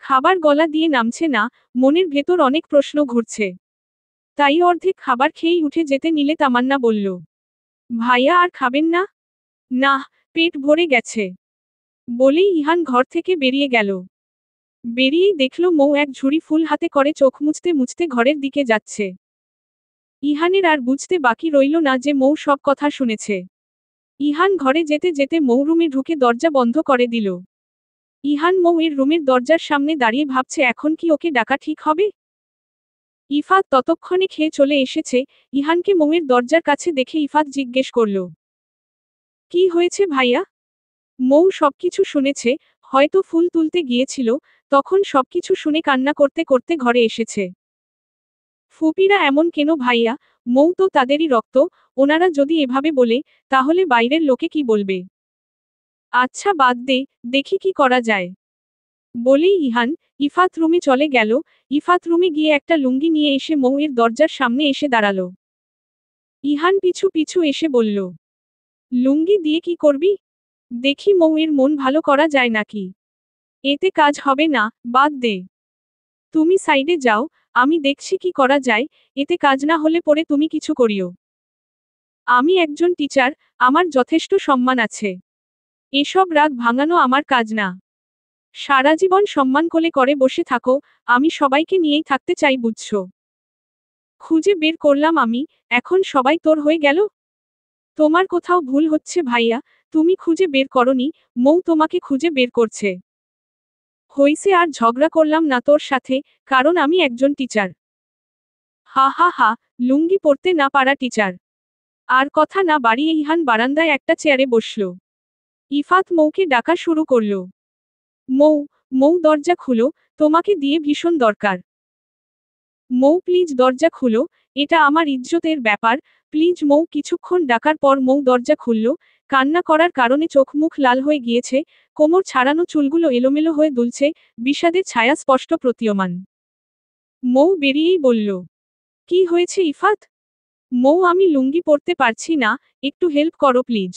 খাবার গলা দিয়ে নামছে না, মনের ভেতর অনেক প্রশ্ন ঘুরছে। তাই অর্ধেক খাবার খেয়েই উঠে যেতে নিলে তামান্না বলল। ভাইয়া আর খাবেন না? না, পেট ভরে গেছে। বলেই ইহান ঘর থেকে বেরিয়ে গেল। বেরিয়েই দেখল মৌ এক ঝুড়ি ফুল হাতে করে চোখ মুছতে মুছতে ঘরের দিকে যাচ্ছে। ইহানের আর বুঝতে বাকি রইল না যে মৌ সব কথা শুনেছে। ইহান ঘরে যেতে যেতে মৌ রুমে ঢুকে দরজা বন্ধ করে দিল। ইহান মৌ এর রুমের দরজার সামনে দাঁড়িয়ে ভাবছে এখন কি ওকে ডাকা ঠিক হবে? ইফাত ততক্ষণে খেয়ে চলে এসেছে, ইহানকে মৌয়ের দরজার কাছে দেখে ইফাত জিজ্ঞেস করল। কি হয়েছে ভাইয়া? মৌ সবকিছু শুনেছে, হয়তো ফুল তুলতে গিয়েছিল, তখন সবকিছু শুনে কান্না করতে করতে ঘরে এসেছে। ফুপিরা এমন কেন ভাইয়া, মৌ তো তাদেরই রক্ত, ওনারা যদি এভাবে বলে, তাহলে বাইরের লোকে কি বলবে? আচ্ছা বাদ দে, দেখি কি করা যায়। বলেই ইহান, ইফাত রুমে চলে গেল, ইফাত রুমে গিয়ে একটা লুঙ্গি নিয়ে এসে মৌ এর দরজার সামনে এসে দাঁড়ালো। ইহান পিছু পিছু এসে বলল। লুঙ্গি দিয়ে কি করবি? দেখি মৌ এর মন ভালো করা যায় নাকি। এতে কাজ হবে না, বাদ দে। তুমি সাইডে যাও, আমি দেখছি কি করা যায়, এতে কাজ না হলে পরে তুমি কিছু করিও। আমি একজন টিচার, আমার যথেষ্ট সম্মান আছে। এসব রাগ ভাঙানো আমার কাজ না। সারা জীবন সম্মান কোলে করে বসে থাকো, আমি সবাইকে নিয়েই থাকতে চাই বুঝছো? খুঁজে বের করলাম আমি, এখন সবাই তোর হয়ে গেল? তোমার কোথাও ভুল হচ্ছে ভাইয়া, তুমি খুঁজে বের করনি, মৌ তোমাকে খুঁজে বের করছে। হইছে আর ঝগড়া করলাম না তোর সাথে, কারণ আমি একজন টিচার। হা হা হা, লুঙ্গি পরতে না পারা টিচার। আর কথা না বাড়িয়ে ইহান বারান্দায় একটা চেয়ারে বসল। ইফাত মৌকে ডাকা শুরু করল। মৌ, মৌ দরজা খুলো, তোমাকে দিয়ে ভীষণ দরকার। মৌ প্লিজ দরজা খুলো, এটা আমার ইজ্জতের ব্যাপার, প্লিজ মৌ কিছুক্ষণ ডাকার পর মৌ দরজা খুলল, কান্না করার কারণে চোখ মুখ লাল হয়ে গিয়েছে, কোমর ছাড়ানো চুলগুলো এলোমেলো হয়ে দুলছে, বিষাদের ছায়া স্পষ্ট প্রতীয়মান। মৌ বেরিয়েই বলল। কি হয়েছে ইফাত? মৌ আমি লুঙ্গি পরতে পারছি না, একটু হেল্প করো প্লিজ।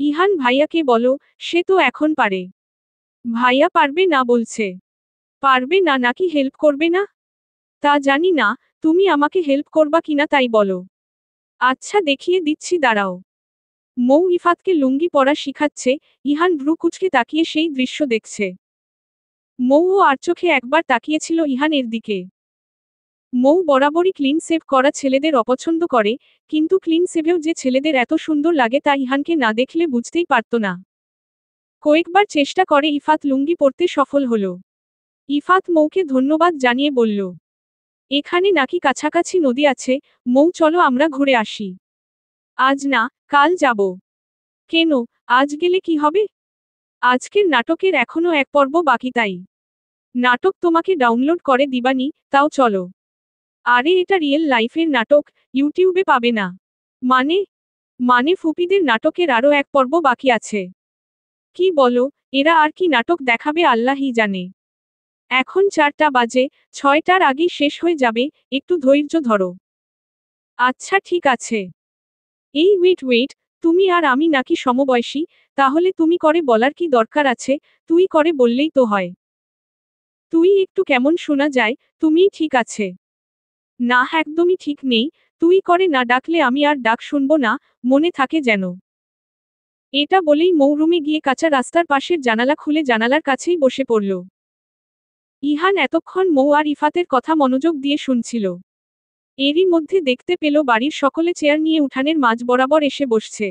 ইহান ভাইয়াকে বলো, সে তো এখন পারে। ভাইয়া পারবে না বলছে। পারবে না নাকি হেল্প করবে না? তা জানি না, তুমি আমাকে হেল্প করবা কিনা তাই বলো। আচ্ছা দেখিয়ে দিচ্ছি দাঁড়াও। মৌ ইফাতকে লুঙ্গি পরা শিখাচ্ছে, ইহান ভ্রু কুচকে তাকিয়ে সেই দৃশ্য দেখছে। মৌও আর চোখে একবার তাকিয়েছিল ইহানের দিকে। মৌ বরাবরই ক্লিন সেভ করা ছেলেদের অপছন্দ করে, কিন্তু ক্লিন সেভেও যে ছেলেদের এত সুন্দর লাগে তা ইহানকে না দেখলে বুঝতেই পারত না। কয়েকবার চেষ্টা করে ইফাত লুঙ্গি পরতে সফল হল। ইফাত মৌকে ধন্যবাদ জানিয়ে বলল, এখানে নাকি কাছাকাছি নদী আছে, মৌ চলো আমরা ঘুরে আসি। আজ না, কাল যাব। কেন, আজ গেলে কি হবে? আজকের নাটকের এখনো এক পর্ব বাকি, তাই নাটক তোমাকে ডাউনলোড করে দিবানি, তাও চলো। আরে এটা রিয়েল লাইফের নাটক, ইউটিউবে পাবে না। মানে মানে ফুপিদের নাটকের আরও এক পর্ব বাকি আছে। কি বলো, এরা আর কি নাটক দেখাবে আল্লাহই জানে। এখন 4টা বাজে, 6টার আগেই শেষ হয়ে যাবে, একটু ধৈর্য ধরো। আচ্ছা ঠিক আছে। এই ওয়েট, তুমি আর আমি নাকি সমবয়সী? তাহলে তুমি করে বলার কি দরকার আছে, তুই করে বললেই তো হয়। তুই একটু কেমন শোনা যায়, তুমিই ঠিক আছে। না একদমই ঠিক নেই, তুই করে না ডাকলে আমি আর ডাক শুনবো না, মনে থাকে যেন। এটা বলেই মৌ রুমে গিয়ে কাঁচা রাস্তার পাশের জানালা খুলে জানালার কাছেই বসে পড়ল। ইহান এতক্ষণ মৌ আর ইফাতের কথা মনোযোগ দিয়ে শুনছিল। এরই মধ্যে দেখতে পেল বাড়ির সকলে চেয়ার নিয়ে উঠানের মাঝ বরাবর এসে বসছে।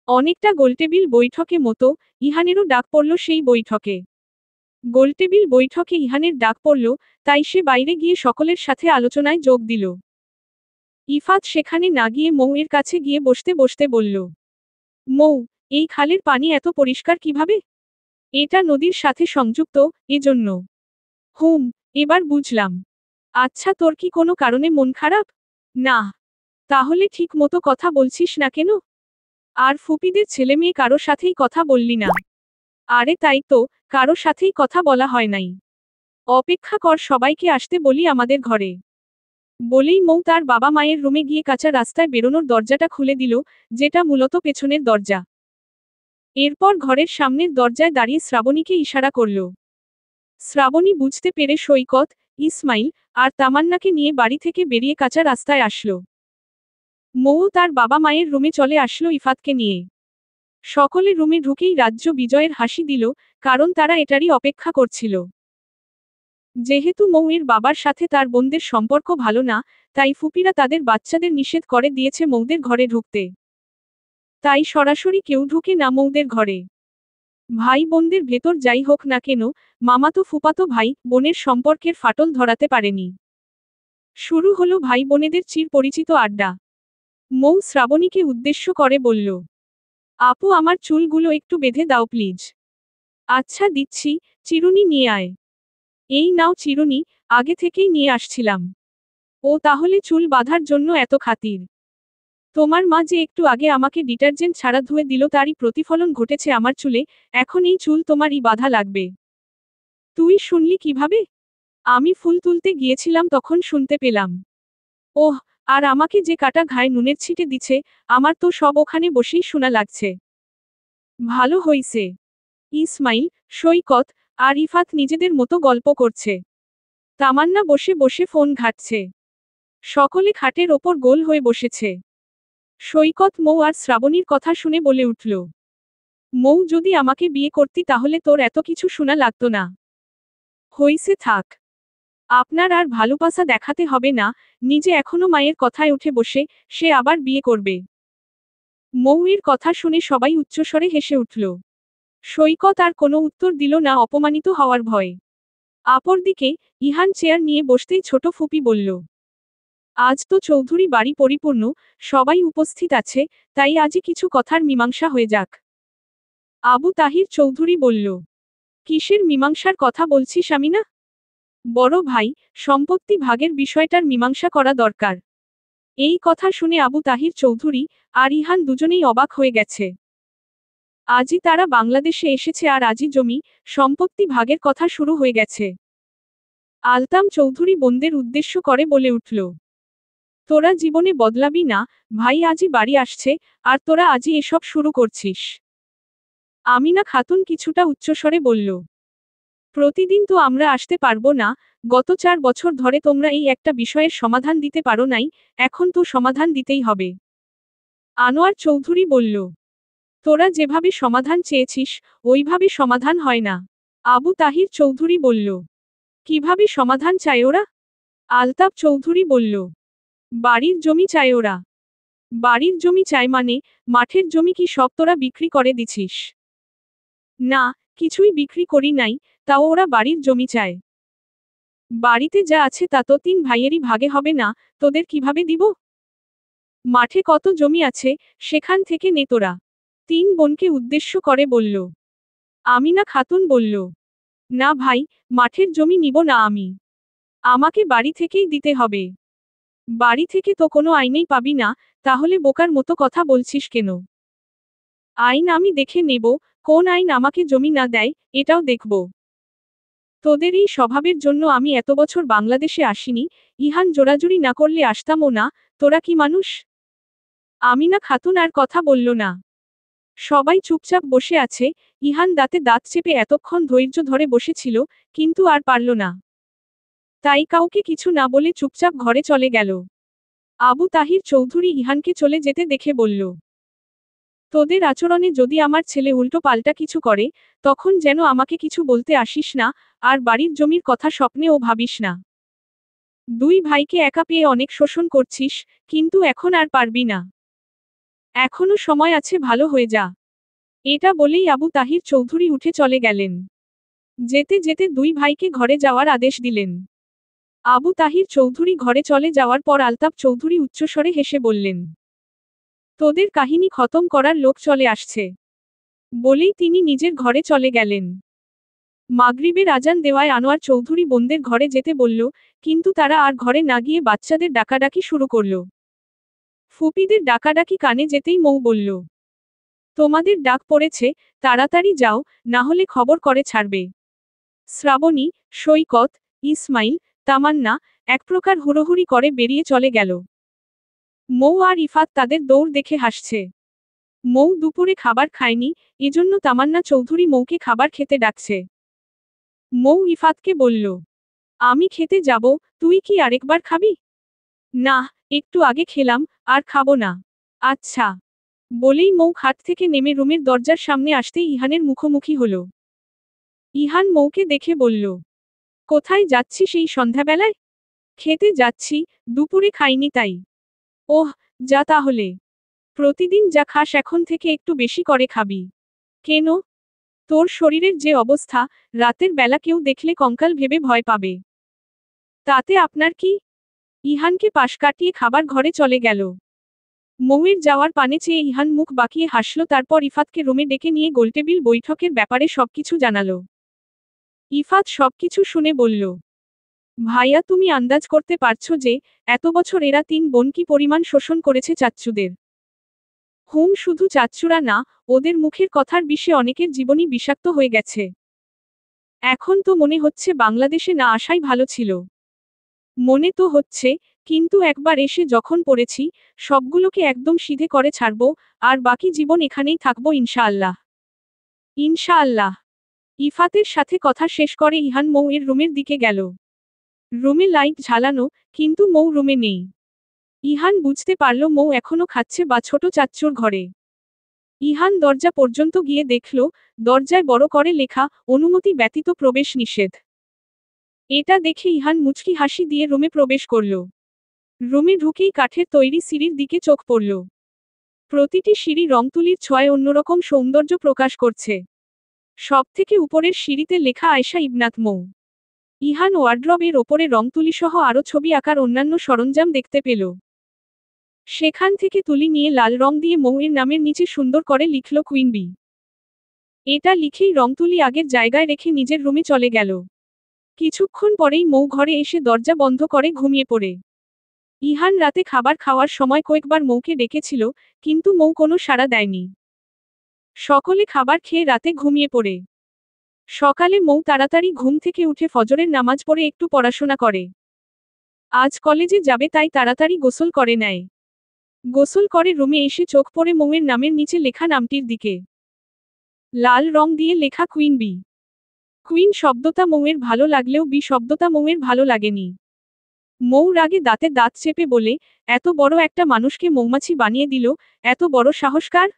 অনেকটা গোলটেবিল বৈঠকে মতো, ইহানেরও ডাক পড়ল সেই বৈঠকে। গোলটেবিল বৈঠকে ইহানের ডাক পড়ল, তাই সে বাইরে গিয়ে সকলের সাথে আলোচনায় যোগ দিল। ইফাত সেখানে না গিয়ে মৌ এর কাছে গিয়ে বসতে বসতে বলল, মৌ, এই খালের পানি এত পরিষ্কার কিভাবে? এটা নদীর সাথে সংযুক্ত, এজন্য। হুম, এবার বুঝলাম। আচ্ছা তোর কি কোনো কারণে মন খারাপ? না। তাহলে ঠিক মতো কথা বলছিস না কেন? আর ফুপিদের ছেলেমেয়ে কারো সাথেই কথা বললি না? আরে তাই তো, কারো সাথেই কথা বলা হয় নাই। অপেক্ষা কর, সবাইকে আসতে বলি আমাদের ঘরে। বলেই মৌ তার বাবা মায়ের রুমে গিয়ে কাঁচা রাস্তায় বেরোনোর দরজাটা খুলে দিল, যেটা মূলত পেছনের দরজা। এরপর ঘরের সামনের দরজায় দাঁড়িয়ে শ্রাবণীকে ইশারা করল। শ্রাবণী বুঝতে পেরে সৈকত, ইসমাইল আর তামান্নাকে নিয়ে বাড়ি থেকে বেরিয়ে কাঁচা রাস্তায় আসলো। মৌ তার বাবা মায়ের রুমে চলে আসলো ইফাতকে নিয়ে। সকলে রুমে ঢুকেই রাজ্য বিজয়ের হাসি দিল, কারণ তারা এটারই অপেক্ষা করছিল। যেহেতু মৌ এর বাবার সাথে তার বোনদের সম্পর্ক ভালো না, তাই ফুপিরা তাদের বাচ্চাদের নিষেধ করে দিয়েছে মৌদের ঘরে ঢুকতে। তাই সরাসরি কেউ ঢুকে না মৌদের ঘরে। ভাই বোনদের ভেতর যাই হোক না কেন, মামাতো ফুপাতো ভাই বোনের সম্পর্কের ফাটল ধরাতে পারেনি। শুরু হলো ভাই বোনেদের চির পরিচিত আড্ডা। মৌ শ্রাবণীকে উদ্দেশ্য করে বলল, আপু আমার চুলগুলো একটু বেঁধে দাও প্লিজ। আচ্ছা দিচ্ছি, চিরুনি নিয়ে আয়। এই নাও চিরুনি, আগে থেকেই নিয়ে আসছিলাম। ও তাহলে চুল বাঁধার জন্য এত খাতির? তোমার মা যে একটু আগে আমাকে ডিটারজেন্ট ছাড়া ধুয়ে দিল তারই প্রতিফলন ঘটেছে আমার চুলে, এখন এই চুল তোমারই বাঁধা লাগবে। তুই শুনলি কিভাবে? আমি ফুল তুলতে গিয়েছিলাম তখন শুনতে পেলাম। ওহ, আর আমাকে যে কাটা ঘায়ে নুনের ছিটে দিছে, আমার তো সব ওখানে বসেই শোনা লাগছে। ভালো হইছে। ইসমাইল, সৈকত আর ইফাত নিজেদের মতো গল্প করছে। তামান্না বসে বসে ফোন ঘাঁটছে। সকলে খাটের ওপর গোল হয়ে বসেছে। সৈকত মৌ আর শ্রাবণীর কথা শুনে বলে উঠল, মৌ যদি আমাকে বিয়ে করতি তাহলে তোর এত কিছু শোনা লাগতো না। হইছে থাক। আপনার আর ভালোবাসা দেখাতে হবে না, নিজে এখনো মায়ের কথায় উঠে বসে, সে আবার বিয়ে করবে। মৌয়ের কথা শুনে সবাই উচ্চস্বরে হেসে উঠল। সৈকত আর কোনো উত্তর দিল না অপমানিত হওয়ার ভয়ে। অপরদিকে, ইহান চেয়ার নিয়ে বসতেই ছোট ফুপি বলল, আজ তো চৌধুরী বাড়ি পরিপূর্ণ, সবাই উপস্থিত আছে, তাই আজই কিছু কথার মীমাংসা হয়ে যাক। আবু তাহির চৌধুরী বলল, কিসের মীমাংসার কথা বলছিস আমি না? বড় ভাই, সম্পত্তি ভাগের বিষয়টার মীমাংসা করা দরকার। এই কথা শুনে আবু তাহির চৌধুরী আর ইহান দুজনেই অবাক হয়ে গেছে। আজই তারা বাংলাদেশে এসেছে আর আজই জমি সম্পত্তি ভাগের কথা শুরু হয়ে গেছে। আলতাম চৌধুরী বোনদের উদ্দেশ্য করে বলে উঠল, তোরা জীবনে বদলাবি না, ভাই আজই বাড়ি আসছে, আর তোরা আজই এসব শুরু করছিস। আমিনা খাতুন কিছুটা উচ্চস্বরে বলল, প্রতিদিন তো আমরা আসতে পারবো না, গত 4 বছর ধরে তোমরা এই একটা বিষয়ের সমাধান দিতে পারো নাই, এখন তো সমাধান দিতেই হবে। আনোয়ার চৌধুরী বলল, তোরা যেভাবে সমাধান চেয়েছিস, ওইভাবে সমাধান হয় না। আবু তাহির চৌধুরী বলল, কিভাবে সমাধান চায় ওরা? আলতাফ চৌধুরী বলল, বাড়ির জমি চায় ওরা। বাড়ির জমি চায় মানে, মাঠের জমি কি সব তোরা বিক্রি করে দিছিস? না, কিছুই বিক্রি করি নাই, তাও ওরা বাড়ির জমি চায়। বাড়িতে যা আছে তা তো 3 ভাইয়েরই ভাগে হবে না, তোদের কিভাবে দিব? মাঠে কত জমি আছে, সেখান থেকে নে তোরা। 3 বোনকে উদ্দেশ্য করে বলল। আমিনা খাতুন বলল, না ভাই, মাঠের জমি নিব না আমি। আমাকে বাড়ি থেকেই দিতে হবে। বাড়ি থেকে তো কোনো আইনেই পাবি না, তাহলে বোকার মতো কথা বলছিস কেন? আইন আমি দেখে নেব, কোন আইন আমাকে জমি না দেয়, এটাও দেখব। তোদের এই স্বভাবের জন্য আমি এত বছর বাংলাদেশে আসিনি, ইহান জোরাজুরি না করলে আসতামও না, তোরা কি মানুষ? আমিনা খাতুন আর কথা বলল না। সবাই চুপচাপ বসে আছে, ইহান দাঁতে দাঁত চেপে এতক্ষণ ধৈর্য ধরে বসেছিল, কিন্তু আর পারল না। তাই কাউকে কিছু না বলে চুপচাপ ঘরে চলে গেল। আবু তাহির চৌধুরী ইহানকে চলে যেতে দেখে বলল, তোদের আচরণে যদি আমার ছেলে উল্টো পাল্টা কিছু করে, তখন যেন আমাকে কিছু বলতে আসিস না, আর বাড়ির জমির কথা স্বপ্নেও ভাবিস না। 2 ভাইকে একা পেয়ে অনেক শোষণ করছিস, কিন্তু এখন আর পারবি না। এখনো সময় আছে, ভালো হয়ে যা। এটা বলেই আবু তাহির চৌধুরী উঠে চলে গেলেন। যেতে যেতে 2 ভাইকে ঘরে যাওয়ার আদেশ দিলেন। আবু তাহির চৌধুরী ঘরে চলে যাওয়ার পর আলতাফ চৌধুরী উচ্চস্বরে হেসে বললেন, তোদের কাহিনী খতম করার লোক চলে আসছে। বলেই তিনি নিজের ঘরে চলে গেলেন। মাগরিবের আজান দেওয়ায় আনোয়ার চৌধুরী বোনদের ঘরে যেতে বলল, কিন্তু তারা আর ঘরে না গিয়ে বাচ্চাদের ডাকাডাকি শুরু করল। ফুপিদের ডাকাডাকি কানে যেতেই মৌ বলল, তোমাদের ডাক পড়েছে, তাড়াতাড়ি যাও, না হলে খবর করে ছাড়বে। শ্রাবণী, সৈকত, ইসমাইল, তামান্না এক প্রকার হুড়োহুড়ি করে বেরিয়ে চলে গেল। মৌ আর ইফাত তাদের দৌড় দেখে হাসছে। মৌ দুপুরে খাবার খায়নি, এজন্য তামান্না চৌধুরী মৌকে খাবার খেতে ডাকছে। মৌ ইফাতকে বলল, আমি খেতে যাব, তুই কি আরেকবার খাবি? না, একটু আগে খেলাম, আর খাবো না। আচ্ছা। বলেই মৌ খাট থেকে নেমে রুমের দরজার সামনে আসতেই ইহানের মুখোমুখি হল। ইহান মৌকে দেখে বলল, কোথায় যাচ্ছিস এই সন্ধ্যাবেলায়? খেতে যাচ্ছি, দুপুরে খাইনি তাই। ওহ, যা তাহলে। প্রতিদিন যা খাস এখন থেকে একটু বেশি করে খাবি। কেন? তোর শরীরের যে অবস্থা, রাতের বেলা কেউ দেখলে কঙ্কাল ভেবে ভয় পাবে। তাতে আপনার কি? ইহানকে পাশ কাটিয়ে খাবার ঘরে চলে গেল। মৌয়ের যাওয়ার পানে চেয়ে ইহান মুখ বাঁকিয়ে হাসল, তারপর ইফাতকে রুমে ডেকে নিয়ে গোলটেবিল বৈঠকের ব্যাপারে সবকিছু জানালো। ইফাত সবকিছু শুনে বলল, ভাইয়া তুমি আন্দাজ করতে পারছো যে, এত বছর এরা 3 বোন কি পরিমাণ শোষণ করেছে চাচ্চুদের। শুধু চাচ্চুরা না, ওদের মুখের কথার বিষে অনেকের জীবনই বিষাক্ত হয়ে গেছে। এখন তো মনে হচ্ছে বাংলাদেশে না আসাই ভালো ছিল। মনে তো হচ্ছে, কিন্তু একবার এসে যখন পড়েছি, সবগুলোকে একদম সিধে করে ছাড়ব, আর বাকি জীবন এখানেই থাকবো ইনশাআল্লাহ। ইনশাআল্লাহ। ইফাতের সাথে কথা শেষ করে ইহান মৌ এর রুমের দিকে গেল। রুমে লাইট ঝালানো, কিন্তু মৌ রুমে নেই। ইহান বুঝতে পারল মৌ এখনো খাচ্ছে বা ছোট চাচ্চুর ঘরে। ইহান দরজা পর্যন্ত গিয়ে দেখল, দরজায় বড় করে লেখা, অনুমতি ব্যতীত প্রবেশ নিষেধ। এটা দেখে ইহান মুচকি হাসি দিয়ে রুমে প্রবেশ করল। রুমে ঢুকেই কাঠের তৈরি সিঁড়ির দিকে চোখ পড়ল। প্রতিটি সিঁড়ি রংতুলির ছোঁয়ায় অন্যরকম সৌন্দর্য প্রকাশ করছে। সবথেকে উপরের সিঁড়িতে লেখা আয়েশা ইবনাত মৌ। ইহান ওয়ার্ড্রবের ওপরে রংতুলিসহ আরও ছবি আঁকার অন্যান্য সরঞ্জাম দেখতে পেল। সেখান থেকে তুলি নিয়ে লাল রং দিয়ে মৌয়ের নামের নিচে সুন্দর করে লিখল কুইন বি। এটা লিখেই রংতুলি আগের জায়গায় রেখে নিজের রুমে চলে গেল। কিছুক্ষণ পরেই মৌ ঘরে এসে দরজা বন্ধ করে ঘুমিয়ে পড়ে। ইহান রাতে খাবার খাওয়ার সময় কয়েকবার মৌকে ডেকেছিল, কিন্তু মৌ কোনো সাড়া দেয়নি। সকলে খাবার খেয়ে রাতে ঘুমিয়ে পড়ে। সকালে মৌ তাড়াতাড়ি ঘুম থেকে উঠে ফজরের নামাজ পড়ে একটু পড়াশোনা করে। আজ কলেজে যাবে তাই তাড়াতাড়ি গোসল করে নেয়। গোসল করে রুমে এসে চোখ পড়ে মৌয়ের নামের নিচে লেখা নামটির দিকে। লাল রং দিয়ে লেখা কুইন বি। কুইন শব্দটা মৌয়ের ভালো লাগলেও বি শব্দটা মৌয়ের ভালো লাগেনি। মৌ রাগে দাঁতে দাঁত চেপে বলে, এত বড় একটা মানুষকে মৌমাছি বানিয়ে দিল, এত বড় সাহস কার?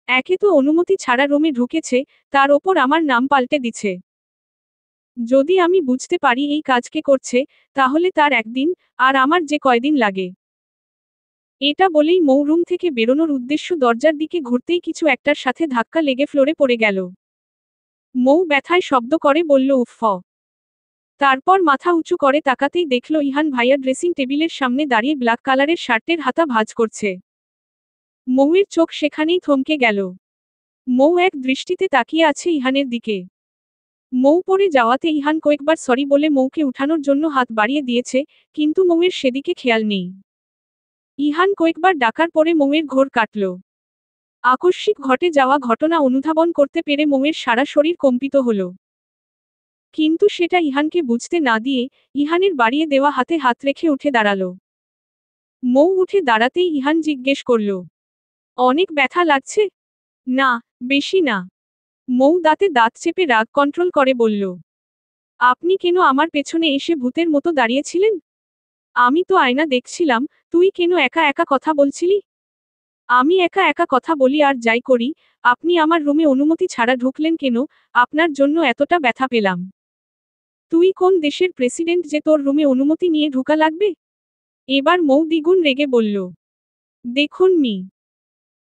একে তো অনুমতি ছাড়া রুমে ঢুকেছে, তার ওপর আমার নাম পাল্টে দিছে। যদি আমি বুঝতে পারি এই কাজকে করছে, তাহলে তার একদিন, আর আমার যে কয়দিন লাগে। এটা বলেই মৌ রুম থেকে বেরোনোর উদ্দেশ্য দরজার দিকে ঘুরতেই কিছু একটার সাথে ধাক্কা লেগে ফ্লোরে পড়ে গেল। মৌ ব্যথায় শব্দ করে বলল উফ। তারপর মাথা উঁচু করে তাকাতেই দেখল ইহান ভাইয়া ড্রেসিং টেবিলের সামনে দাঁড়িয়ে ব্ল্যাক কালারের শার্টের হাতা ভাঁজ করছে। মৌয়ের চোখ সেখানেই থমকে গেল। মৌ এক দৃষ্টিতে তাকিয়ে আছে ইহানের দিকে। মৌ পড়ে যাওয়াতে ইহান কয়েকবার সরি বলে মৌকে উঠানোর জন্য হাত বাড়িয়ে দিয়েছে, কিন্তু মৌয়ের সেদিকে খেয়াল নেই। ইহান কয়েকবার ডাকার পরে মৌয়ের ঘোর কাটল। আকস্মিক ঘটে যাওয়া ঘটনা অনুধাবন করতে পেরে মৌয়ের সারা শরীর কম্পিত হল। কিন্তু সেটা ইহানকে বুঝতে না দিয়ে ইহানের বাড়িয়ে দেওয়া হাতে হাত রেখে উঠে দাঁড়াল। মৌ উঠে দাঁড়াতেই ইহান জিজ্ঞেস করল, অনেক ব্যথা লাগছে? না, বেশি না। মৌ দাঁতে দাঁত চেপে রাগ কন্ট্রোল করে বলল, আপনি কেন আমার পেছনে এসে ভূতের মতো দাঁড়িয়েছিলেন? আমি তো আয়না দেখছিলাম, তুই কেন একা একা কথা বলছিলি? আমি একা একা কথা বলি আর যাই করি, আপনি আমার রুমে অনুমতি ছাড়া ঢুকলেন কেন? আপনার জন্য এতটা ব্যথা পেলাম। তুই কোন দেশের প্রেসিডেন্ট যে তোর রুমে অনুমতি নিয়ে ঢুকা লাগবে? এবার মৌ দ্বিগুণ রেগে বলল, দেখুন মি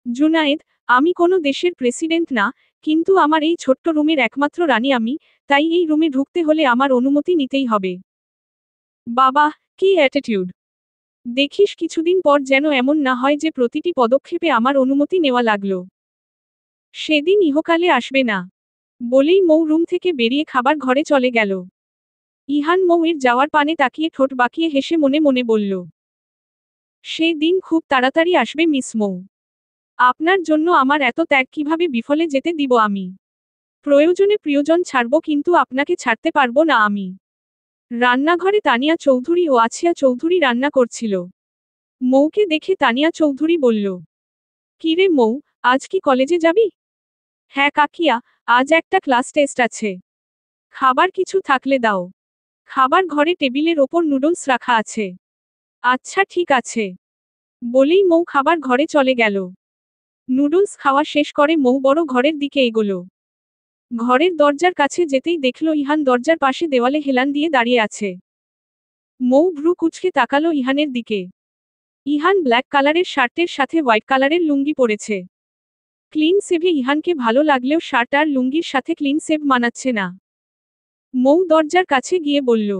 জুনায়েদ, আমি কোনো দেশের প্রেসিডেন্ট না, কিন্তু আমার এই ছোট্ট রুমের একমাত্র রানী আমি, তাই এই রুমে ঢুকতে হলে আমার অনুমতি নিতেই হবে। বাবা, কি অ্যাটিটিউড! দেখিস কিছুদিন পর যেন এমন না হয় যে প্রতিটি পদক্ষেপে আমার অনুমতি নেওয়া লাগলো। সেদিন ইহকালে আসবে না। বলেই মৌ রুম থেকে বেরিয়ে খাবার ঘরে চলে গেল। ইহান মৌয়ের যাওয়ার পানে তাকিয়ে ঠোঁট বাঁকিয়ে হেসে মনে মনে বলল, সেই দিন খুব তাড়াতাড়ি আসবে মিস মৌ। আপনার জন্য আমার এত ত্যাগ কিভাবে বিফলে যেতে দিব আমি? প্রয়োজনে প্রিয়জন ছাড়ব, কিন্তু আপনাকে ছাড়তে পারবো না আমি। রান্নাঘরে তানিয়া চৌধুরী ও আছিয়া চৌধুরী রান্না করছিল। মৌকে দেখে তানিয়া চৌধুরী বলল, কিরে মৌ, আজ কি কলেজে যাবি? হ্যাঁ কাকিয়া, আজ একটা ক্লাস টেস্ট আছে। খাবার কিছু থাকলে দাও। খাবার ঘরে টেবিলের ওপর নুডলস রাখা আছে। আচ্ছা ঠিক আছে। বলেই মৌ খাবার ঘরে চলে গেল। নুডলস খাওয়া শেষ করে মৌ বড় ঘরের দিকে এগোল। ঘরের দরজার কাছে যেতেই দেখল ইহান দরজার পাশে দেওয়ালে হেলান দিয়ে দাঁড়িয়ে আছে। মৌ ভ্রু কুঁচকে তাকালো ইহানের দিকে। ইহান ব্ল্যাক কালারের শার্টের সাথে হোয়াইট কালারের লুঙ্গি পরেছে। ক্লিন সেভে ইহানকে ভালো লাগলেও শার্ট আর লুঙ্গির সাথে ক্লিন সেভ মানাচ্ছে না। মৌ দরজার কাছে গিয়ে বলল,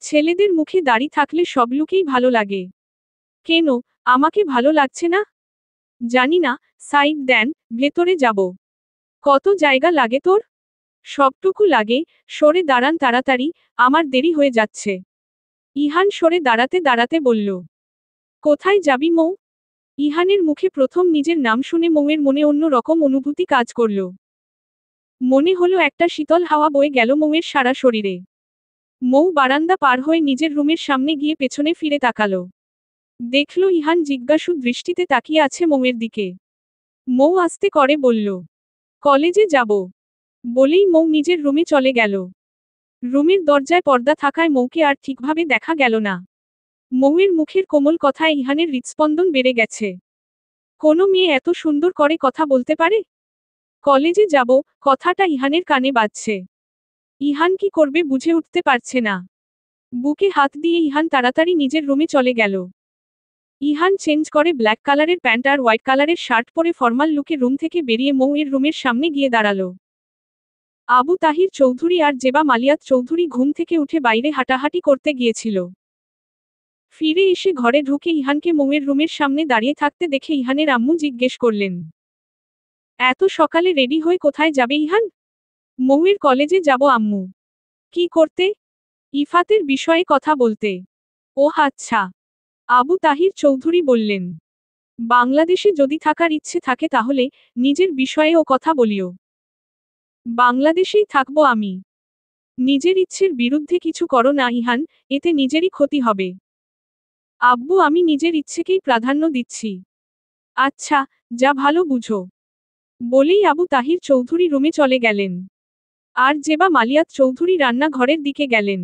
ছেলেদের মুখে দাড়ি থাকলে সব লুকেই ভালো লাগে। কেন, আমাকে ভালো লাগছে না? জানি না, সাইড দেন, ভেতরে যাব। কত জায়গা লাগে তোর? সবটুকু লাগে, সরে দাঁড়ান তাড়াতাড়ি, আমার দেরি হয়ে যাচ্ছে। ইহান সরে দাঁড়াতে দাঁড়াতে বলল, কোথায় যাবি মৌ? ইহানের মুখে প্রথম নিজের নাম শুনে মৌয়ের মনে অন্য রকম অনুভূতি কাজ করল। মনে হলো একটা শীতল হাওয়া বয়ে গেল মৌয়ের সারা শরীরে। মৌ বারান্দা পার হয়ে নিজের রুমের সামনে গিয়ে পেছনে ফিরে তাকালো। দেখল ইহান জিজ্ঞাসু দৃষ্টিতে তাকিয়ে আছে মৌয়ের দিকে। মৌ আস্তে করে বলল, কলেজে যাব। বলেই মৌ নিজের রুমে চলে গেল। রুমের দরজায় পর্দা থাকায় মৌকে আর ঠিকভাবে দেখা গেল না। মৌয়ের মুখের কোমল কথায় ইহানের হৃৎস্পন্দন বেড়ে গেছে। কোনো মেয়ে এত সুন্দর করে কথা বলতে পারে? কলেজে যাব, কথাটা ইহানের কানে বাজছে। ইহান কি করবে বুঝে উঠতে পারছে না। বুকে হাত দিয়ে ইহান তাড়াতাড়ি নিজের রুমে চলে গেল। ইহান চেঞ্জ করে ব্ল্যাক কালারের প্যান্ট আর হোয়াইট কালারের শার্ট পরে ফর্মাল লুকে রুম থেকে বেরিয়ে মৌয়ের রুমের সামনে গিয়ে দাঁড়ালো। আবু তাহির চৌধুরী আর জেবা মালিয়াত চৌধুরী ঘুম থেকে উঠে বাইরে হাঁটাহাঁটি করতে গিয়েছিল। ফিরে এসে ঘরে ঢুকে ইহানকে মৌয়ের রুমের সামনে দাঁড়িয়ে থাকতে দেখে ইহানের আম্মু জিজ্ঞেস করলেন, এত সকালে রেডি হয়ে কোথায় যাবে ইহান? মৌয়ের কলেজে যাব আম্মু। কি করতে? ইফাতের বিষয়ে কথা বলতে। ও আচ্ছা। আবু তাহির চৌধুরী বললেন, বাংলাদেশে যদি থাকার ইচ্ছে থাকে তাহলে নিজের বিষয়েও কথা বলিও। বাংলাদেশেই থাকবো আমি। নিজের ইচ্ছের বিরুদ্ধে কিছু করো না ইহান, এতে নিজেরই ক্ষতি হবে। আব্বু আমি নিজের ইচ্ছেকেই প্রাধান্য দিচ্ছি। আচ্ছা, যা ভালো বুঝো। বলেই আবু তাহির চৌধুরী রুমে চলে গেলেন। আর জেবা মালিয়াত চৌধুরী রান্নাঘরের দিকে গেলেন।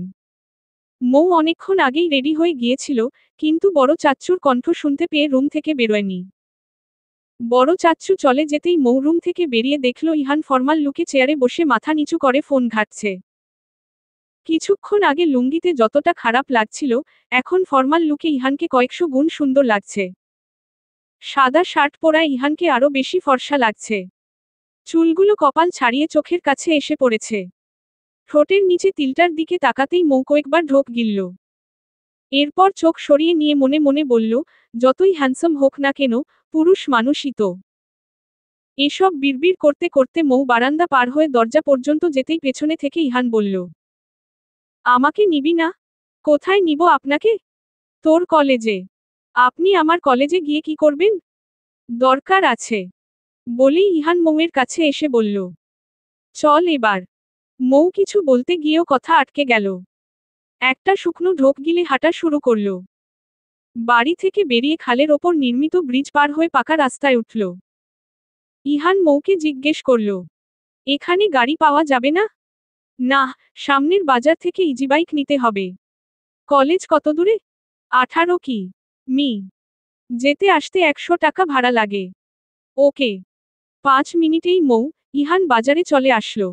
মৌ অনেকক্ষণ আগেই রেডি হয়ে গিয়েছিল, কিন্তু বড় চাচ্চুর কণ্ঠ শুনতে পেয়ে রুম থেকে বেরোয়নি। বড় চাচ্চু চলে যেতেই মৌ রুম থেকে বেরিয়ে দেখল ইহান ফর্মাল লুকে চেয়ারে বসে মাথা নিচু করে ফোন ঘাঁটছে। কিছুক্ষণ আগে লুঙ্গিতে যতটা খারাপ লাগছিল, এখন ফর্মাল লুকে ইহানকে কয়েকশো গুণ সুন্দর লাগছে। সাদা শার্ট পরা ইহানকে আরো বেশি ফর্সা লাগছে। চুলগুলো কপাল ছাড়িয়ে চোখের কাছে এসে পড়েছে। ঠোঁটের নিচে তিলটার দিকে তাকাতেই মৌ কয়েকবার ঢোক গিলল। এরপর চোখ সরিয়ে নিয়ে মনে মনে বলল, যতই হ্যান্ডসাম হোক না কেন, পুরুষ মানুষই তো। এসব বিড়বিড় করতে করতে মৌ বারান্দা পার হয়ে দরজা পর্যন্ত যেতেই পেছনে থেকে ইহান বলল, আমাকে নিবি না? কোথায় নিব আপনাকে? তোর কলেজে। আপনি আমার কলেজে গিয়ে কি করবেন? দরকার আছে। বলেই ইহান মৌয়ের কাছে এসে বলল, চল এবার। মৌ কিছু বলতে গিয়েও কথা আটকে গেল। একটা শুকনো ঢোক গিলে হাঁটা শুরু করল। বাড়ি থেকে বেরিয়ে খালের ওপর নির্মিত ব্রিজ পার হয়ে পাকা রাস্তায় উঠল। ইহান মৌকে জিজ্ঞেস করল, এখানে গাড়ি পাওয়া যাবে না? না, সামনের বাজার থেকে ইজিবাইক নিতে হবে। কলেজ কত দূরে? 18 কি মি। যেতে আসতে 100 টাকা ভাড়া লাগে। ওকে। 5 মিনিটেই মৌ, ইহান বাজারে চলে আসলো।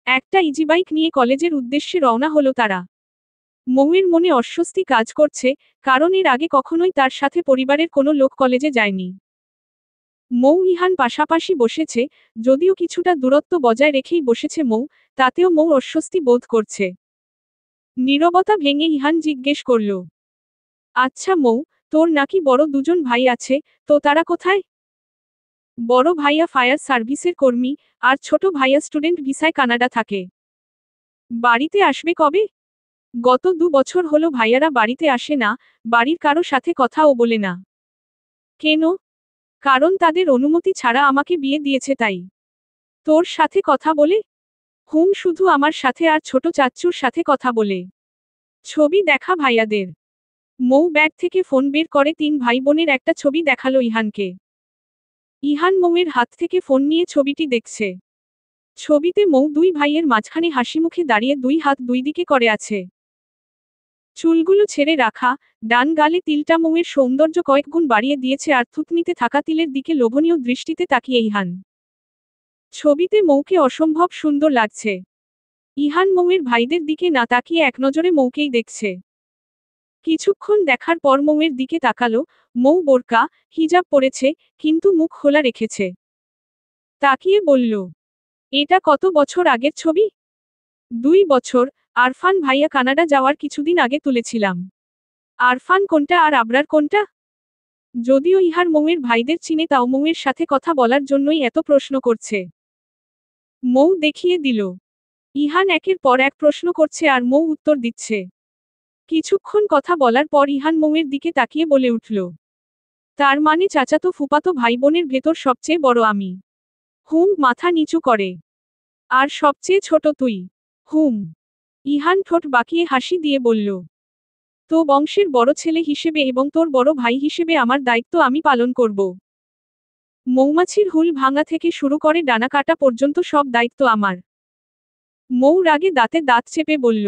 একটা ইজিবাইক নিয়ে কলেজের উদ্দেশ্যে রওনা হলো তারা। মৌয়ের মনে অস্বস্তি কাজ করছে, কারণ এর আগে কখনোই তার সাথে পরিবারের কোনো লোক কলেজে যায়নি। মৌ ইহান পাশাপাশি বসেছে, যদিও কিছুটা দূরত্ব বজায় রেখেই বসেছে মৌ, তাতেও মৌ অস্বস্তি বোধ করছে। নীরবতা ভেঙে ইহান জিজ্ঞেস করল, আচ্ছা মৌ, তোর নাকি বড় দুজন ভাই আছে, তো তারা কোথায়? বড় ভাইয়া ফায়ার সার্ভিসের কর্মী, আর ছোট ভাইয়া স্টুডেন্ট ভিসায় কানাডা থাকে। বাড়িতে আসবে কবে? গত 2 বছর হলো ভাইয়ারা বাড়িতে আসে না, বাড়ির কারো সাথে কথাও বলে না। কেন? কারণ তাদের অনুমতি ছাড়া আমাকে বিয়ে দিয়েছে তাই। তোর সাথে কথা বলে? শুধু আমার সাথে আর ছোট চাচ্চুর সাথে কথা বলে। ছবি দেখা ভাইয়াদের। মৌ ব্যাগ থেকে ফোন বের করে 3 ভাই বোনের একটা ছবি দেখালো ইহানকে। ইহান মৌয়ের হাত থেকে ফোন নিয়ে ছবিটি দেখছে। ছবিতে মৌ 2 ভাইয়ের মাঝখানে হাসিমুখে দাঁড়িয়ে 2 হাত 2 দিকে করে আছে। চুলগুলো ছেড়ে রাখা, ডান গালে তিলটা মৌয়ের সৌন্দর্য কয়েক গুণ বাড়িয়ে দিয়েছে আর থুতনিতে থাকা তিলের দিকে লোভনীয় দৃষ্টিতে তাকিয়ে ইহান। ছবিতে মৌকে অসম্ভব সুন্দর লাগছে। ইহান মৌয়ের ভাইদের দিকে না তাকিয়ে একনজরে মৌকেই দেখছে। কিছুক্ষণ দেখার পর মৌয়ের দিকে তাকালো, মৌ বোরকা, হিজাব পরেছে, কিন্তু মুখ খোলা রেখেছে। তাকিয়ে বলল, এটা কত বছর আগের ছবি? 2 বছর, আরফান ভাইয়া কানাডা যাওয়ার কিছুদিন আগে তুলেছিলাম। আরফান কোনটা আর আবরার কোনটা? যদিও ইহার মৌয়ের ভাইদের চিনে তাও মৌয়ের সাথে কথা বলার জন্যই এত প্রশ্ন করছে। মৌ দেখিয়ে দিল। ইহান একের পর এক প্রশ্ন করছে আর মৌ উত্তর দিচ্ছে। কিছুক্ষণ কথা বলার পর ইহান মৌয়ের দিকে তাকিয়ে বলে উঠল, তার মানে চাচাতো ফুপাতো ভাই বোনের ভেতর সবচেয়ে বড় আমি। মাথা নিচু করে। আর সবচেয়ে ছোট তুই। ইহান ঠোঁট বাঁকিয়ে হাসি দিয়ে বলল, তো বংশের বড় ছেলে হিসেবে এবং তোর বড় ভাই হিসেবে আমার দায়িত্ব আমি পালন করব। মৌমাছির হুল ভাঙা থেকে শুরু করে ডানা কাটা পর্যন্ত সব দায়িত্ব আমার। মৌ রাগে দাঁতে দাঁত চেপে বলল,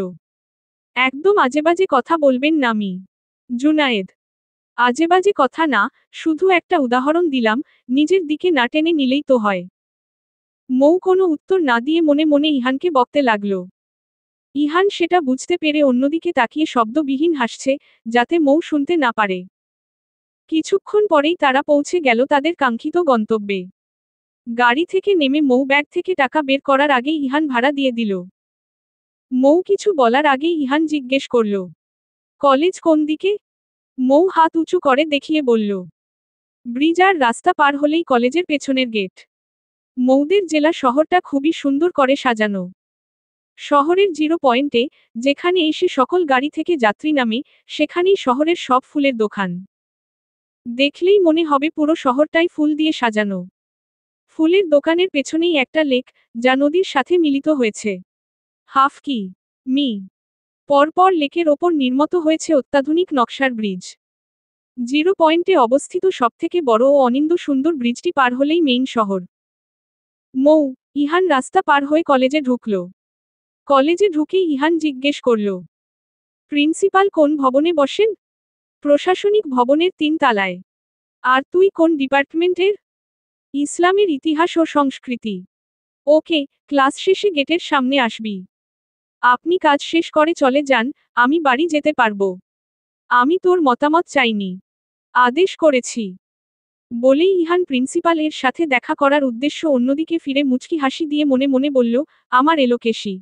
একদম আজেবাজে কথা বলবেন না মি। জুনায়েদ। আজেবাজে কথা না, শুধু একটা উদাহরণ দিলাম, নিজের দিকে না টেনে নিলেই তো হয়। মৌ কোনো উত্তর না দিয়ে মনে মনে ইহানকে বকতে লাগল। ইহান সেটা বুঝতে পেরে অন্যদিকে তাকিয়ে শব্দবিহীন হাসছে, যাতে মৌ শুনতে না পারে। কিছুক্ষণ পরেই তারা পৌঁছে গেল তাদের কাঙ্ক্ষিত গন্তব্যে। গাড়ি থেকে নেমে মৌ ব্যাগ থেকে টাকা বের করার আগেই ইহান ভাড়া দিয়ে দিল। মৌ কিছু বলার আগেই ইহান জিজ্ঞেস করল, কলেজ কোন দিকে? মৌ হাত উঁচু করে দেখিয়ে বলল, ব্রিজ আর রাস্তা পার হলেই কলেজের পেছনের গেট। মৌদের জেলা শহরটা খুবই সুন্দর করে সাজানো। শহরের 0 পয়েন্টে, যেখানে এসে সকল গাড়ি থেকে যাত্রী নামে, সেখানেই শহরের সব ফুলের দোকান। দেখলেই মনে হবে পুরো শহরটাই ফুল দিয়ে সাজানো। ফুলের দোকানের পেছনেই একটা লেক, যা নদীর সাথে মিলিত হয়েছে। হাফ কি মি। পরপর লেকের ওপর নির্মিত হয়েছে অত্যাধুনিক নকশার ব্রিজ। 0 পয়েন্টে অবস্থিত সবথেকে বড় ও অনিন্দ্য সুন্দর ব্রিজটি পার হলেই মেইন শহর। মৌ, ইহান রাস্তা পার হয়ে কলেজে ঢুকল। কলেজে ঢুকেই ইহান জিজ্ঞেস করল, প্রিন্সিপাল কোন ভবনে বসেন? প্রশাসনিক ভবনের 3 তলায়। আর তুই কোন ডিপার্টমেন্টের? ইসলামের ইতিহাস ও সংস্কৃতি। ওকে, ক্লাস শেষে গেটের সামনে আসবি। আপনি কাজ শেষ করে চলে যান, আমি বাড়ি যেতে পারবো। আমি তোর মতামত চাইনি। আদেশ করেছি। বলেই ইহান প্রিন্সিপাল এর সাথে দেখা করার উদ্দেশ্য অন্যদিকে ফিরে মুচকি হাসি দিয়ে মনে মনে বলল, আমার এলোকেশী।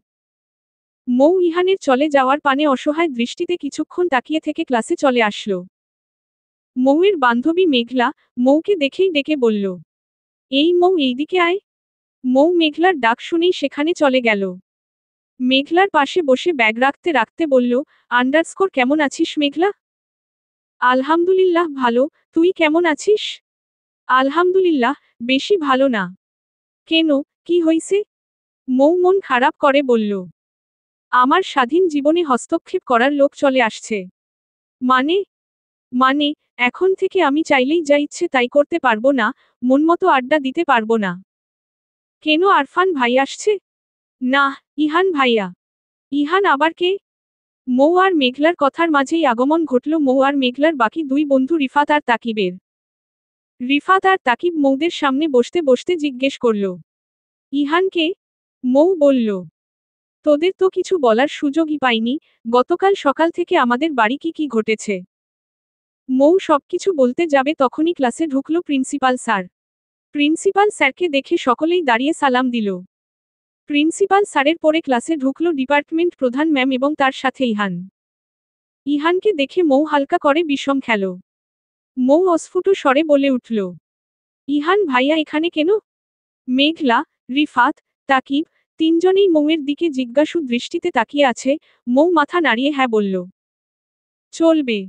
মৌ ইহানের চলে যাওয়ার পানে অসহায় দৃষ্টিতে কিছুক্ষণ তাকিয়ে থেকে ক্লাসে চলে আসলো। মৌয়ের বান্ধবী মেঘলা, মৌকে দেখেই ডেকে বলল, এই মৌ এইদিকে আয়। মৌ মেঘলার ডাক শুনেই সেখানে চলে গেল। মেঘলার পাশে বসে ব্যাগ রাখতে রাখতে বলল, আন্ডারস্কোর কেমন আছিস মেঘলা? আলহামদুলিল্লাহ ভালো, তুই কেমন আছিস? আলহামদুলিল্লাহ, বেশি ভালো না। কেন, কি হইছে? মৌ মন খারাপ করে বলল, আমার স্বাধীন জীবনে হস্তক্ষেপ করার লোক চলে আসছে। মানে? মানে, এখন থেকে আমি চাইলেই যা ইচ্ছে তাই করতে পারবো না, মনমতো আড্ডা দিতে পারবো না। কেন, আরফান ভাই আসছে? না, ইহান ভাইয়া। ইহান আবার কে? মৌ আর মেঘলার কথার মাঝেই আগমন ঘটল মৌ আর মেঘলার বাকি দুই বন্ধু রিফাত আর তাকিবের। রিফাত আর তাকিব মৌদের সামনে বসতে বসতে জিজ্ঞেস করল, ইহান কে? মৌ বলল, তোদের তো কিছু বলার সুযোগই পাইনি, গতকাল সকাল থেকে আমাদের বাড়ি কি কি ঘটেছে। মৌ সবকিছু বলতে যাবে তখনই ক্লাসে ঢুকল প্রিন্সিপাল স্যার। প্রিন্সিপাল স্যারকে দেখে সকলেই দাঁড়িয়ে সালাম দিল। প্রিন্সিপাল স্যারের পরে ক্লাসে ঢুকল ডিপার্টমেন্ট প্রধান ম্যাম এবং তার সাথে ইহান। ইহানকে দেখে মৌ হালকা করে বিষম খেল। মৌ অস্ফুট স্বরে বলে উঠল, ইহান ভাইয়া এখানে কেন? মেঘলা, রিফাত, তাকিব, তিনজনেই মৌয়ের দিকে জিজ্ঞাসু দৃষ্টিতে তাকিয়ে আছে। মৌ মাথা নাড়িয়ে হ্যাঁ বলল, চলবে।